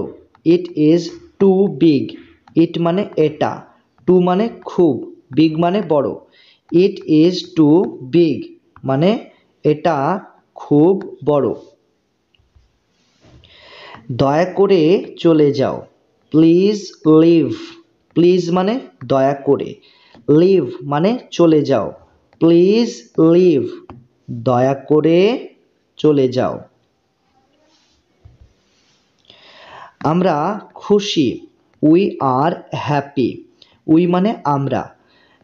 ইট ইজ টু বিগ। ইট মানে এটা, টু মানে খুব, বিগ মানে বড়। ইট ইজ টু বিগ মানে এটা খুব বড়। দয়া করে চলে যাও, প্লিজ লিভ। প্লিজ মানে দয়া করে, লিভ মানে চলে যাও, প্লিজ লিভ দয়া করে চলে যাও। আমরা খুশি, উই আর হ্যাপি। উই মানে আমরা,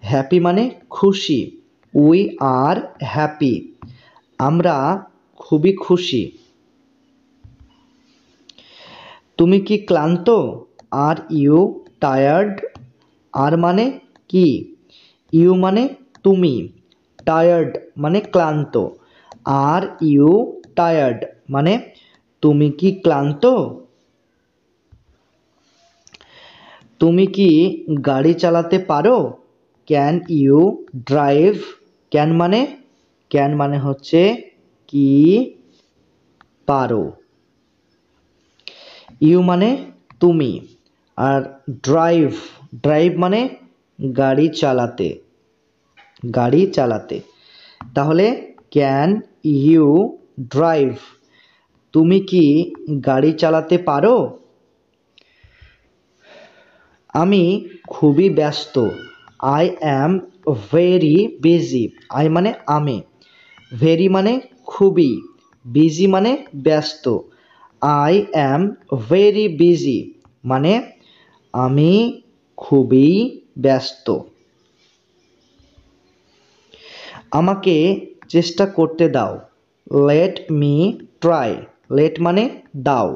হ্যাপি মানে খুশি, উই আর হ্যাপি আমরা খুবই খুশি। তুমি কি ক্লান্ত, আর ইউ টায়ার্ড। আর মানে কি, ইউ মানে তুমি, টায়ার্ড মানে ক্লান্ত, আর ইউ টায়ার্ড মানে তুমি কি ক্লান্ত। তুমি কি গাড়ি চালাতে পারো, ক্যান ইউ ড্রাইভ। ক্যান মানে হচ্ছে কি, পারো। ইউ মানে তুমি, আর ড্রাইভ মানে গাড়ি চালাতে। তাহলে ক্যান ইউ ড্রাইভ, তুমি কি গাড়ি চালাতে পারো। আমি খুবই ব্যস্ত, I am very busy. I মানে আমি, ভেরি মানে খুবই, বিজি মানে ব্যস্ত, আই অ্যাম ভেরি বিজি মানে আমি খুবই ব্যস্ত। আমাকে চেষ্টা করতে দাও, লেট মি ট্রাই। লেট মানে দাও,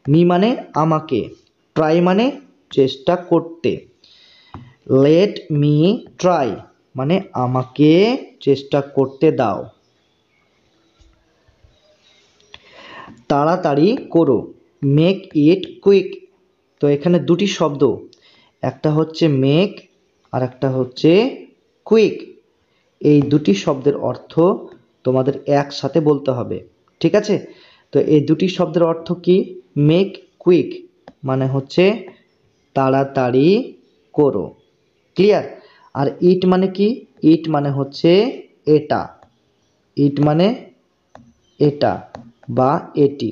মি মানে আমাকে, ট্রাই মানে চেষ্টা করতে। লেট মি ট্রাই মানে আমাকে চেষ্টা করতে দাও। তাড়াতাড়ি করো, মেক ইট কুইক। তো এখানে দুটি শব্দ, একটা হচ্ছে মেক আর একটা হচ্ছে কুইক। এই দুটি শব্দের অর্থ তোমাদের একসাথে বলতে হবে, ঠিক আছে? তো এই দুটি শব্দের অর্থ কি? মেক কুইক মানে হচ্ছে তাড়াতাড়ি করো, ক্লিয়ার? আর ইট মানে কি? ইট মানে হচ্ছে এটা, ইট মানে এটা বা এটি,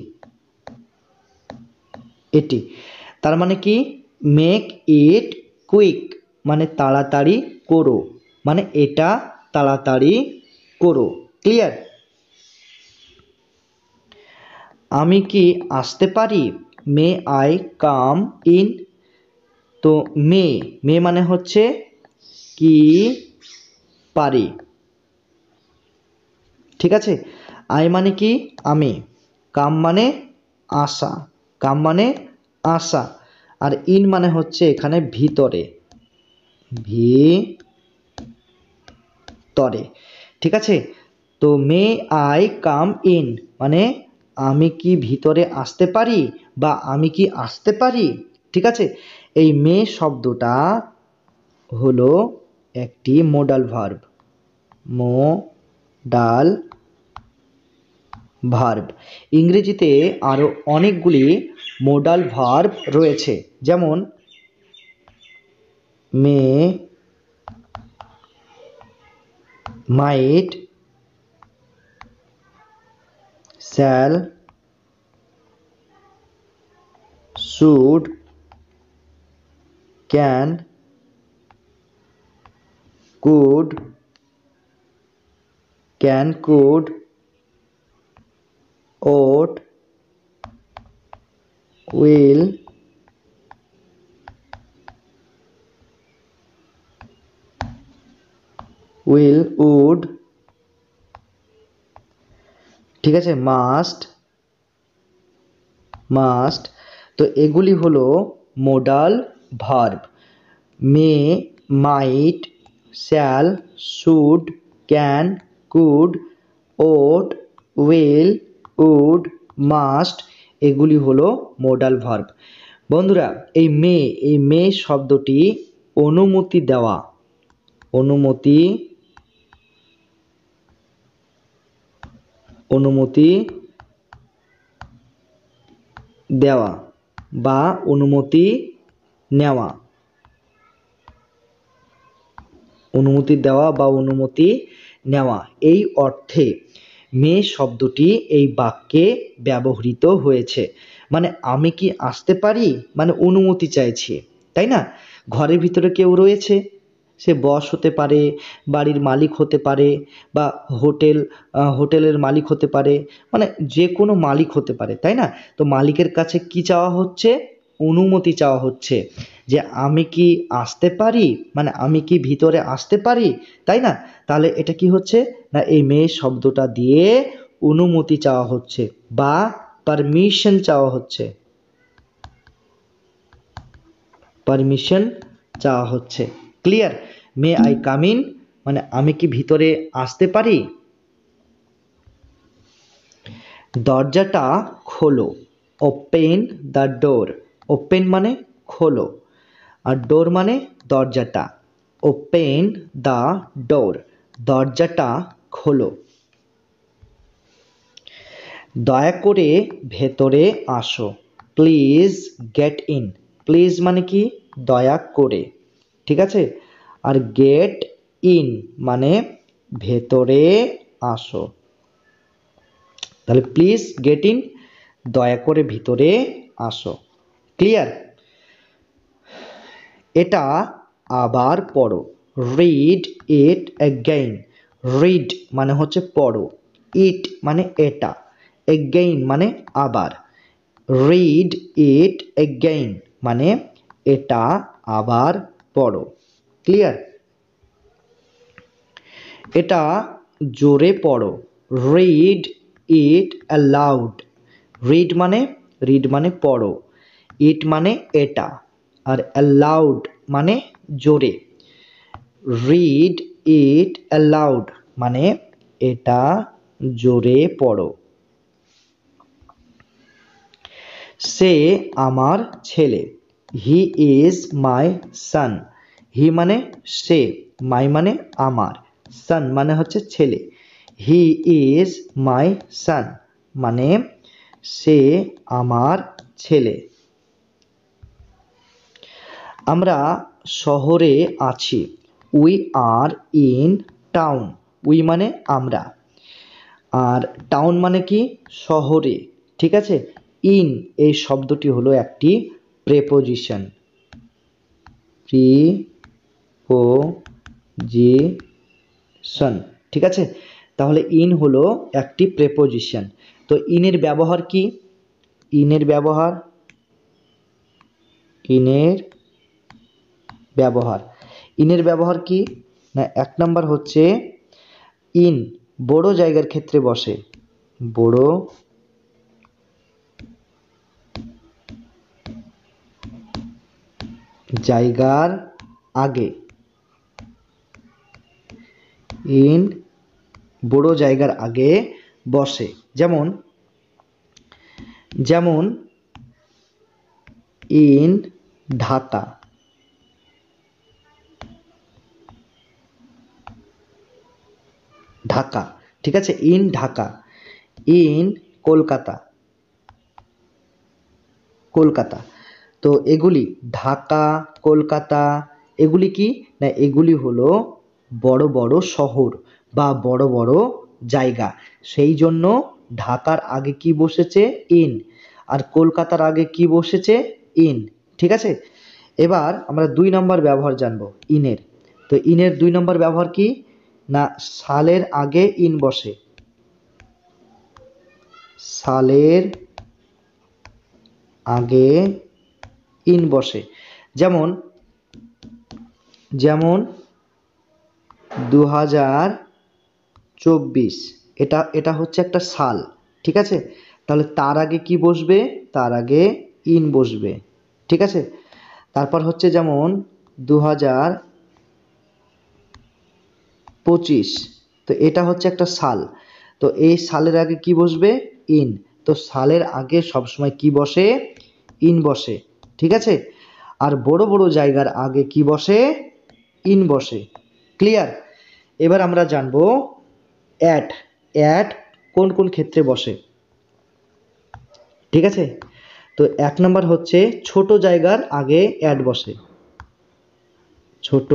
এটি। তার মানে কি? মেক ইট কুইক মানে তাড়াতাড়ি করো, মানে এটা তাড়াতাড়ি করো, ক্লিয়ার? আমি কি আসতে পারি? May I come in. তো মে, মে মানে হচ্ছে কি পারি, ঠিক আছে? আই মানে কি? আমি। কাম মানে আসা, কাম মানে আসা। আর ইন মানে হচ্ছে এখানে ভিতরে, ভিতরে, ঠিক আছে? তো মে আই কাম ইন মানে আমি কি ভিতরে আসতে পারি বা আমি কি আসতে পারি, ঠিক আছে? এই মে শব্দটা হলো একটি মোডাল ভার্ব, মোডাল ভার্ব। ইংরেজিতে আরও অনেকগুলি মোডাল ভার্ব রয়েছে, যেমন may, might, shall, should, can, could, can, could, ought, will, would, ঠিক আছে? Must, must. তো এগুলি হলো modal verb. May, might, shall, should, can, could, ought, will, would, must এগুলি হলো মোডাল ভার্ব। বন্ধুরা, এই মে শব্দটি অনুমতি দেওয়া, অনুমতি, অনুমতি দেওয়া বা অনুমতি নেওয়া, অনুমতি দেওয়া বা অনুমতি নেওয়া এই অর্থে মে শব্দটি এই বাক্যে ব্যবহৃত হয়েছে। মানে আমি কি আসতে পারি মানে অনুমতি চাইছি, তাই না? ঘরের ভিতরে কেউ রয়েছে, সে বস হতে পারে, বাড়ির মালিক হতে পারে, বা হোটেলের মালিক হতে পারে, মানে যে কোনো মালিক হতে পারে, তাই না? তো মালিকের কাছে কি চাওয়া হচ্ছে? অনুমতি চাওয়া হচ্ছে যে আমি কি আসতে পারি, মানে আমি কি ভিতরে আসতে পারি, তাই না? তাহলে এটা কি হচ্ছে না, এই মে শব্দটা দিয়ে অনুমতি চাওয়া হচ্ছে বা পারমিশন চাওয়া হচ্ছে, পারমিশন চাওয়া হচ্ছে, clear? May I come in মানে আমি কি ভিতরে আসতে পারি? দরজাটা খোলো, ওপেন দ্য ডোর। ওপেন মানে খোলো, আর ডোর মানে দরজাটা। ওপেন দ্য ডোর, দরজাটা খোলো। দয়া করে ভেতরে আসো, প্লিজ গেট ইন। প্লিজ মানে কি? দয়া করে, ঠিক আছে? আর গেট ইন মানে ভেতরে আসো। তাহলে প্লিজ গেট ইন, দয়া করে ভিতরে আসো, ক্লিয়ার? এটা আবার পড়ো, রিড ইট অ্যাগেইন। রিড মানে হচ্ছে পড়ো, ইট মানে এটা, অ্যাগেইন মানে আবার। রিড ইট এগেইন মানে এটা আবার পড়ো। ক্লিয়ার? এটা জোরে পড়ো। Read it allowed. রিড মানে পড়ো, ইট মানে এটা, আর অ্যালাউড মানে জোরে। রিড ইট অ্যালাউড মানে এটা জোরে পড়ো। সে আমার ছেলে। হি ইজ মাই সান। হি মানে সে, মাই মানে আমার, সান মানে হচ্ছে ছেলে। হি ইজ মাই সান মানে সে আমার ছেলে। আমরা শহরে আছি। We are in town. We মানে আমরা, আর টাউন মানে কি শহরে। ঠিক আছে? ইন এই শব্দটি হলো একটি প্রেপোজিশন। প্রিপোজিশন। ঠিক আছে? তাহলে ইন হলো একটি প্রেপোজিশন। তো ইনের ব্যবহার কি? ইনের ব্যবহার কি না, 1 নাম্বার হচ্ছে ইন বড় জায়গার ক্ষেত্রে বসে। বড় জায়গার আগে। ইন বড় জায়গার আগে বসে। যেমন ইন ঢাকা। ঢাকা। ঠিক আছে? ইন ঢাকা। ইন কলকাতা। কলকাতা। তো এগুলি ঢাকা, কলকাতা, এগুলি কি না, এগুলি হলো বড় বড় শহর বা বড় বড় জায়গা। সেই জন্য ঢাকার আগে কি বসেছে? ইন। আর কলকাতার আগে কি বসেছে? ইন। ঠিক আছে? এবার আমরা 2 নম্বর ব্যবহার জানবো ইনের। তো ইনের 2 নম্বর ব্যবহার কি না, সালের আগে ইন বসে। সালের আগে ইন বসে। যেমন 2024 এটা হচ্ছে একটা সাল। ঠিক আছে? তাহলে তার আগে কি বসবে? তার আগে ইন বসবে। ঠিক আছে? তারপর হচ্ছে যেমন 2025, তো এটা হচ্ছে একটা সাল। তো এই সালের আগে কি বসবে? ইন। তো সালের আগে সবসময় কি বসে? ইন বসে। ঠিক আছে? আর বড় বড় জায়গার আগে কি বসে? ইন বসে। ক্লিয়ার? এবার আমরা জানবো অ্যাট। অ্যাট কোন কোন ক্ষেত্রে বসে। ঠিক আছে? তো 1 নাম্বার হচ্ছে ছোট জায়গার আগে অ্যাট বসে। ছোট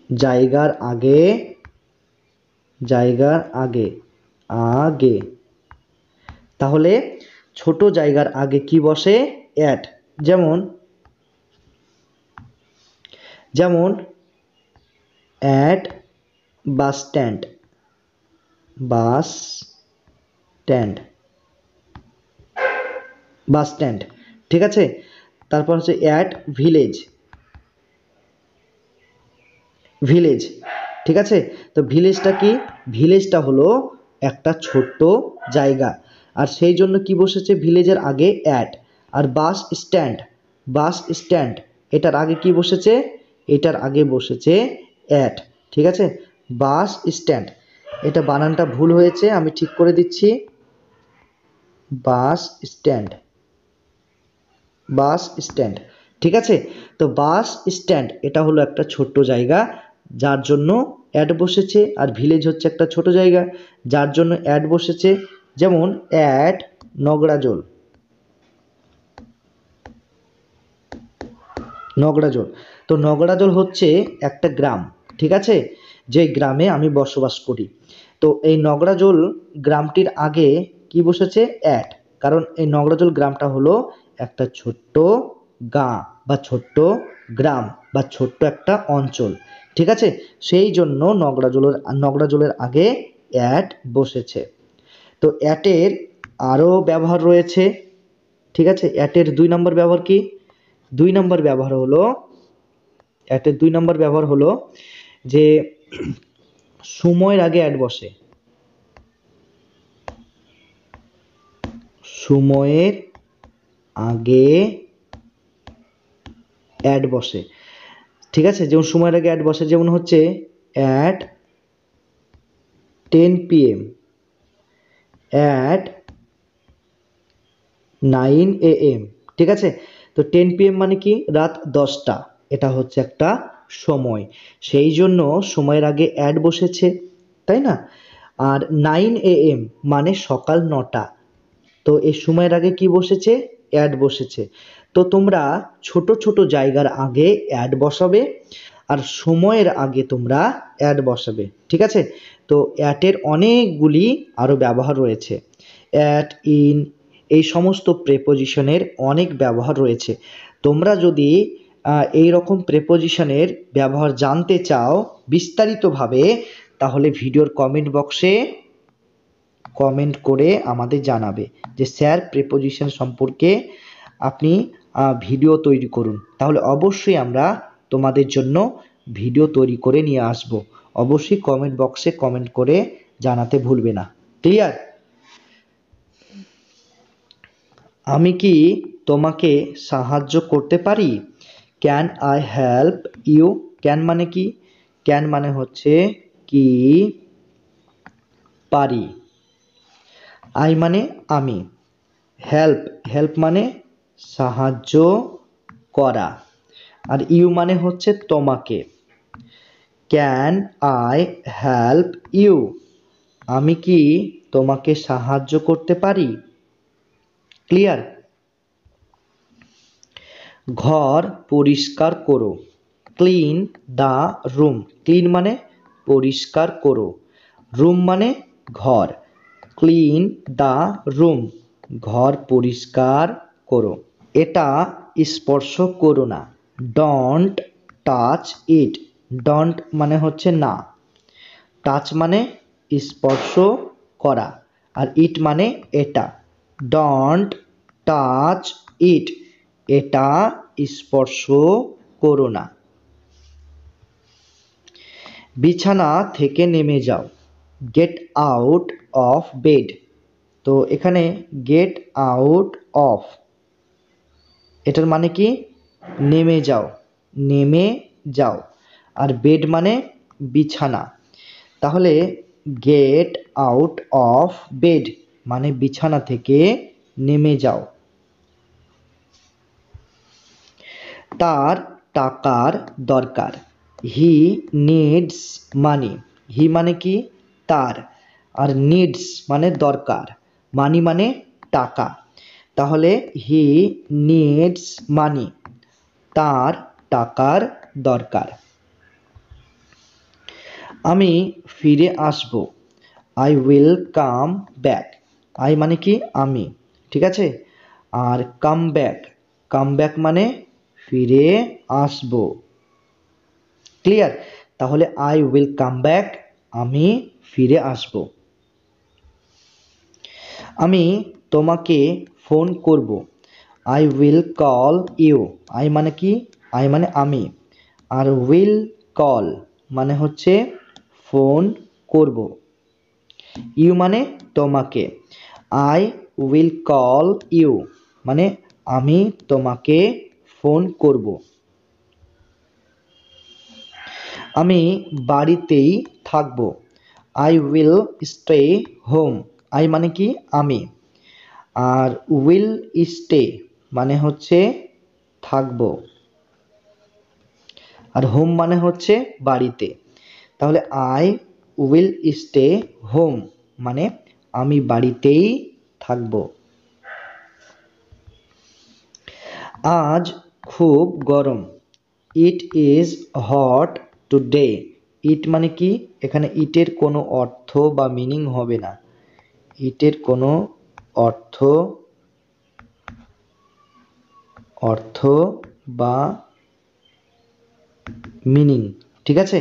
জায়গার আগে আগে। তাহলে ছোট জায়গার আগে কি বসে? অ্যাট। যেমন at bus stand. Bus stand. ঠিক আছে? তারপর হচ্ছে অ্যাট ভিলেজ। ঠিক আছে? তো ভিলেজটা কি? ভিলেজটা হলো একটা ছোট্ট জায়গা, আর সেই জন্য কি বসেছে ভিলেজের আগে? অ্যাট। আর বাস স্ট্যান্ড এটার আগে কি বসেছে? এটার আগে বসেছে অ্যাট। ঠিক আছে? Bus stand. এটা বানানটা ভুল হয়েছে, আমি ঠিক করে দিচ্ছি। Bus stand. ঠিক আছে? তো বাস স্ট্যান্ড এটা হলো একটা ছোট্ট জায়গা, যার জন্য অ্যাড বসেছে। আর ভিলেজ হচ্ছে একটা ছোট জায়গা, যার জন্য অ্যাড বসেছে। যেমন অ্যাট নগরাজোল। তো নগরাজোল হচ্ছে একটা গ্রাম। ঠিক আছে? যে গ্রামে আমি বসবাস করি। তো এই নগরাজোল গ্রামটির আগে কি বসেছে? অ্যাট। কারণ এই নগরাজোল গ্রামটা হলো একটা ছোট্ট গাঁ বা ছোট্ট গ্রাম বা ছোট্ট একটা অঞ্চল। ঠিক আছে? সেই জন্য নগরাজোলের আগে অ্যাট বসেছে। তো অ্যাটের আরও ব্যবহার রয়েছে, ঠিক আছে। অ্যাটের 2 নম্বর ব্যবহার কি? 2 নম্বর ব্যবহার হলো, অ্যাটের 2 নম্বর ব্যবহার হলো যে সময়ের আগে অ্যাড বসে, সময়ের আগে অ্যাড বসে, ঠিক আছে। যেমন সময়ের আগে অ্যাড বসে, যেমন হচ্ছে অ্যাট 10 PM, অ্যাট 9 AM, ঠিক আছে। তো 10 PM মানে কি? রাত 10টা, এটা হচ্ছে একটা সময়, সেই জন্য সময়ের আগে অ্যাড বসেছে, তাই না? আর 9 AM মানে সকাল 9টা, তো এই সময়ের আগে কি বসেছে? অ্যাড বসেছে। তো তোমরা ছোট ছোট জায়গার আগে অ্যাড বসাবে আর সময়ের আগে তোমরা অ্যাড বসাবে, ঠিক আছে। তো অ্যাটের অনেকগুলি আরও ব্যবহার রয়েছে, অ্যাট, ইন, এই সমস্ত প্রেপোজিশনের অনেক ব্যবহার রয়েছে। তোমরা যদি এই রকম প্রেপোজিশনের ব্যবহার জানতে চাও বিস্তারিতভাবে, তাহলে ভিডিওর কমেন্ট বক্সে কমেন্ট করে আমাদের জানাবে যে স্যার প্রেপোজিশন সম্পর্কে আপনি ভিডিও তৈরি করুন, তাহলে অবশ্যই আমরা তোমাদের জন্য ভিডিও তৈরি করে নিয়ে আসব। অবশ্যই কমেন্ট বক্সে কমেন্ট করে জানাতে ভুলবে না। ক্লিয়ার? আমি কি তোমাকে সাহায্য করতে পারি? Can I help you? Can মানে কি? ক্যান মানে হচ্ছে কি, পারি। আই মানে আমি। হেল্প, হেল্প মানে সাহায্য করা। আর ইউ মানে হচ্ছে তোমাকে। Can I help you? আমি কি তোমাকে সাহায্য করতে পারি? ক্লিয়ার? ঘর পরিষ্কার করো, ক্লিন দ্য রুম। ক্লিন মানে পরিষ্কার করো, রুম মানে ঘর, ক্লিন দ্য রুম, ঘর পরিষ্কার করো। এটা স্পর্শ করো না, ডোন্ট টাচ ইট। ডোন্ট মানে হচ্ছে না, টাচ মানে স্পর্শ করা, আর ইট মানে এটা। ডোন্ট টাচ ইট, এটা স্পর্শ করো না। বিছানা থেকে নেমে যাও, গেট আউট অফ বেড। তো এখানে গেট আউট অফ, এটার মানে কি? নেমে যাও, নেমে যাও। আর বেড মানে বিছানা, তাহলে গেট আউট অফ বেড মানে বিছানা থেকে নেমে যাও। তার টাকার দরকার, হি নিডস মানি। হি মানে কি? তার, আর নিডস মানে দরকার, মানি মানে টাকা, তাহলে হি নিডস মানি, তার টাকার দরকার। আমি ফিরে আসব, I will come back. I মানে কি? আমি, ঠিক আছে। আর কাম ব্যাক, কাম ব্যাক মানে ফিরে আসব। ক্লিয়ার? তাহলে আই উইল কাম ব্যাক, আমি ফিরে আসব। আমি তোমাকে ফোন করব, I will call you. I মানে কি? আই মানে আমি, আর উইল কল মানে হচ্ছে ফোন করব। ইউ মানে তোমাকে, আই উইল কল ইউ মানে আমি তোমাকে ফোন করব। আমি বাড়িতেই থাকব, I will stay home. I মানে কি? আমি, আর উইল স্টে মানে হচ্ছে থাকব, আর হোম মানে হচ্ছে বাড়িতে, তাহলে আই উইল স্টে হোম মানে আমি বাড়িতেই থাকব। আজ খুব গরম, ইট ইজ হট টুডে। ইট মানে কি? এখানে ইটের কোনো অর্থ বা মিনিং হবে না, ইটের কোনো অর্থ অর্থ বা মিনিং, ঠিক আছে।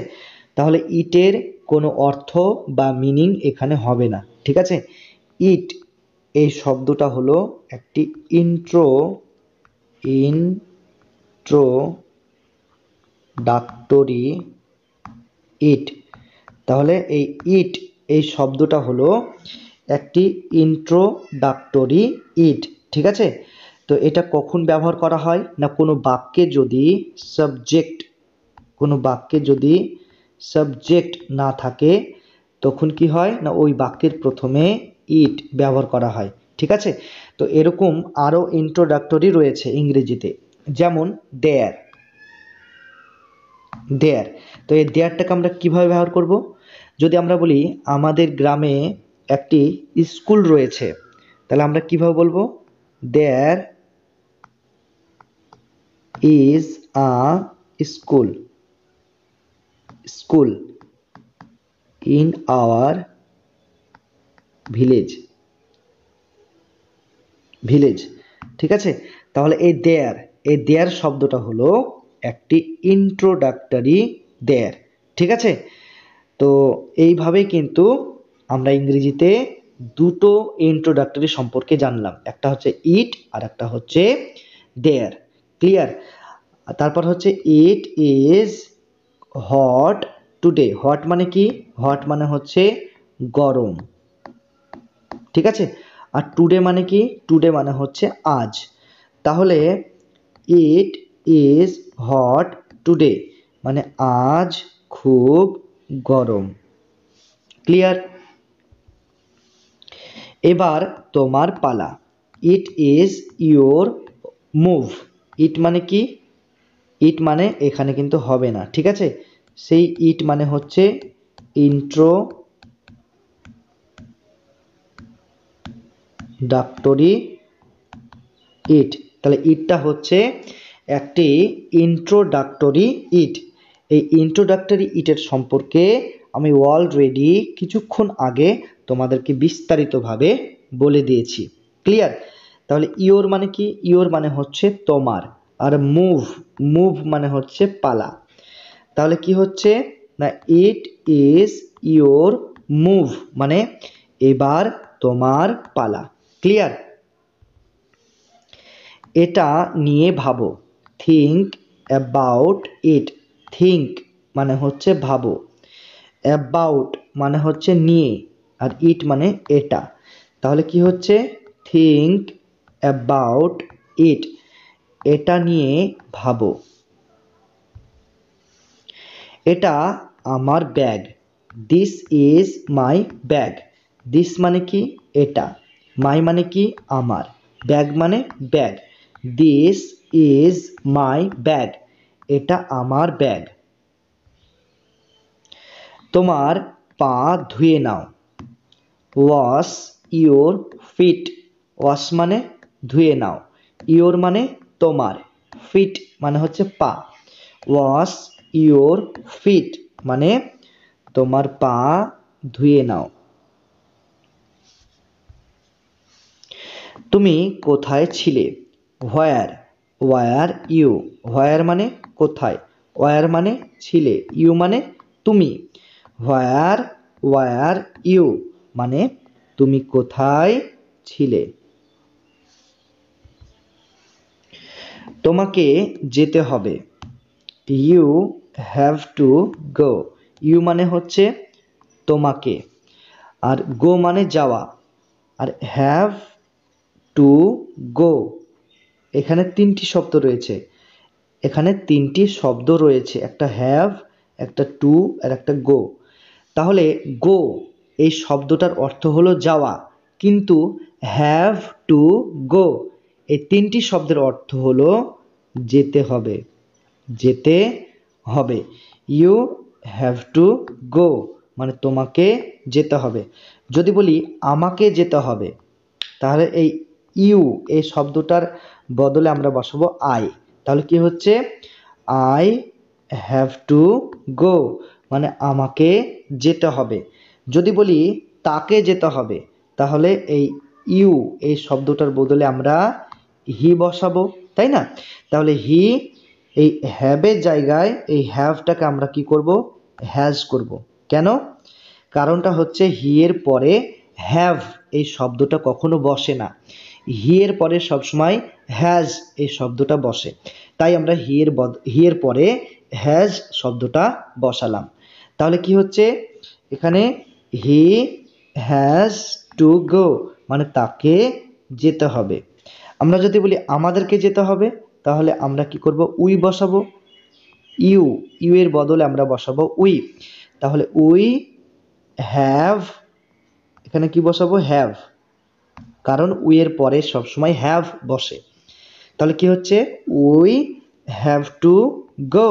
তাহলে ইটের কোনো অর্থ বা মিনিং এখানে হবে না, ঠিক আছে। ইট এই শব্দটা হলো একটি ইন্ট্রোডাক্টরি ইট। তাহলে এই ইট এই শব্দটা হলো একটি ইন্ট্রোডাক্টরি ইট, ঠিক আছে। তো এটা কখন ব্যবহার করা হয় না, কোনো বাক্যে যদি সাবজেক্ট না থাকে তখন কি হয় না, ওই বাক্যের প্রথমে ইট ব্যবহার করা হয়, ঠিক আছে। তো এরকম আরও ইন্ট্রোডাক্টরি রয়েছে ইংরেজিতে, যেমন দেয়ার। তো এই দেয়ারটাকে আমরা কিভাবে ব্যবহার করব? যদি আমরা বলি আমাদের গ্রামে একটি স্কুল রয়েছে, তাহলে আমরা কিভাবে বলবো? There is a school in our village, ঠিক আছে। তাহলে এই দেয়ার শব্দটা হলো একটি ইন্ট্রোডাক্টরি দেয়ার, ঠিক আছে। তো এইভাবেই কিন্তু আমরা ইংরেজিতে দুটো ইন্ট্রোডাক্টরি সম্পর্কে জানলাম, একটা হচ্ছে ইট আর একটা হচ্ছে দেয়ার, ক্লিয়ার। তারপর হচ্ছে it is hot today. Hot মানে কি? হট মানে হচ্ছে গরম, ঠিক আছে। আর টুডে মানে কি? টুডে মানে হচ্ছে আজ। তাহলে ইট ইজ হট টুডে মানে আজ খুব গরম, ক্লিয়ার। এবার তোমার পালা। It is your move. It মানে কি? ইট মানে এখানে কিন্তু হবে না, ঠিক আছে। সেই ইট মানে হচ্ছে ইন্ট্রোডাক্টরি ইট। তাহলে ইটটা হচ্ছে একটি ইন্ট্রোডাক্টরি ইট। এই ইন্ট্রোডাক্টরি ইটের সম্পর্কে আমি অলরেডি কিছুক্ষণ আগে তোমাদেরকে বিস্তারিতভাবে বলে দিয়েছি, ক্লিয়ার। তাহলে ইয়োর মানে কি? ইয়োর মানে হচ্ছে তোমার, আর মুভ মানে হচ্ছে পালা। তাহলে কি হচ্ছে না, ইট ইজ ইয়োর মুভ মানে এবার তোমার পালা, ক্লিয়ার। এটা নিয়ে ভাবো। Think about it. থিঙ্ক মানে হচ্ছে ভাবো, অ্যাবাউট মানে হচ্ছে নিয়ে, আর ইট মানে এটা। তাহলে কি হচ্ছে? থিঙ্ক অ্যাবাউট ইট, এটা নিয়ে ভাবো। এটা আমার bag. This is my bag. This মানে কি? এটা। মাই মানে কি? আমার। ব্যাগ মানে bag. This is my bag, এটা আমার ব্যাগ। তোমার পা ধুয়ে নাও। Wash your feet. ওয়াশ মানে ধুয়ে নাও, ইয়োর মানে তোমার, ফিট মানে হচ্ছে পা। ওয়াশ ইয়োর ফিট মানে তোমার পা ধুয়ে নাও। তুমি কোথায় ছিলে? Where you. হোয়ার মানে কোথায়, ওয়ার মানে ছিলে, ইউ মানে তুমি। হোয়ার ইউ মানে তুমি কোথায় ছিলে। তোমাকে যেতে হবে। You have to go. You মানে হচ্ছে তোমাকে, আর গো মানে যাওয়া, আর হ্যাভ টু গো এখানে তিনটি শব্দ রয়েছে। একটা হ্যাভ, একটা টু আর একটা গো। তাহলে গো এই শব্দটার অর্থ হলো যাওয়া, কিন্তু হ্যাভ টু গো এই তিনটি শব্দের অর্থ হলো যেতে হবে। ইউ হ্যাভ টু গো মানে তোমাকে যেতে হবে। যদি বলি আমাকে যেতে হবে, তাহলে এই ইউ এই শব্দটার বদলে আমরা বসাবো আই। তাহলে কি হচ্ছে? আই হ্যাভ টু গো মানে আমাকে যেতে হবে। যদি বলি তাকে যেতে হবে, তাহলে এই ইউ এই শব্দটার বদলে আমরা হি বসাবো, তাই না? তাহলে হি এই হ্যাভের জায়গায় এই হ্যাভটাকে আমরা কি করব? হ্যাজ করব। কেন? কারণটা হচ্ছে হি এর পরে হ্যাভ এই শব্দটা কখনো বসে না। হি এর পরে সবসময় হ্যাজ এই শব্দটা বসে, তাই আমরা হি এর পরে হ্যাজ শব্দটা বসালাম। তাহলে কি হচ্ছে এখানে, হি হ্যাজ টু গো, মানে তাকে যেতে হবে। আমরা যদি বলি আমাদেরকে যেতে হবে, তাহলে আমরা কি করব, উই বসাবো। ইউ এর বদলে আমরা বসাবো উই। তাহলে উই হ্যাভ, এখানে কি বসাবো, হ্যাভ, কারণ উই এর পরে সবসময় হ্যাভ বসে। তাহলে কি হচ্ছে, উই হ্যাভ টু গো,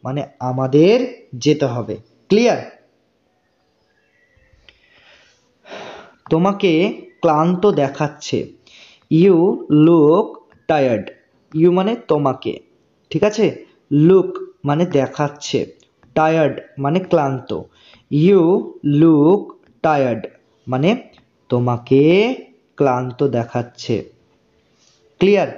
মানে আমাদের যেতে হবে। ক্লিয়ার? তোমাকে ক্লান্ত দেখাচ্ছে। You look tired. ইউ মানে তোমাকে, ঠিক আছে? লুক মানে দেখাচ্ছে, টায়ার্ড মানে ক্লান্ত। ইউ লুক টায়ার্ড মানে তোমাকে ক্লান্ত দেখাচ্ছে। ক্লিয়ার?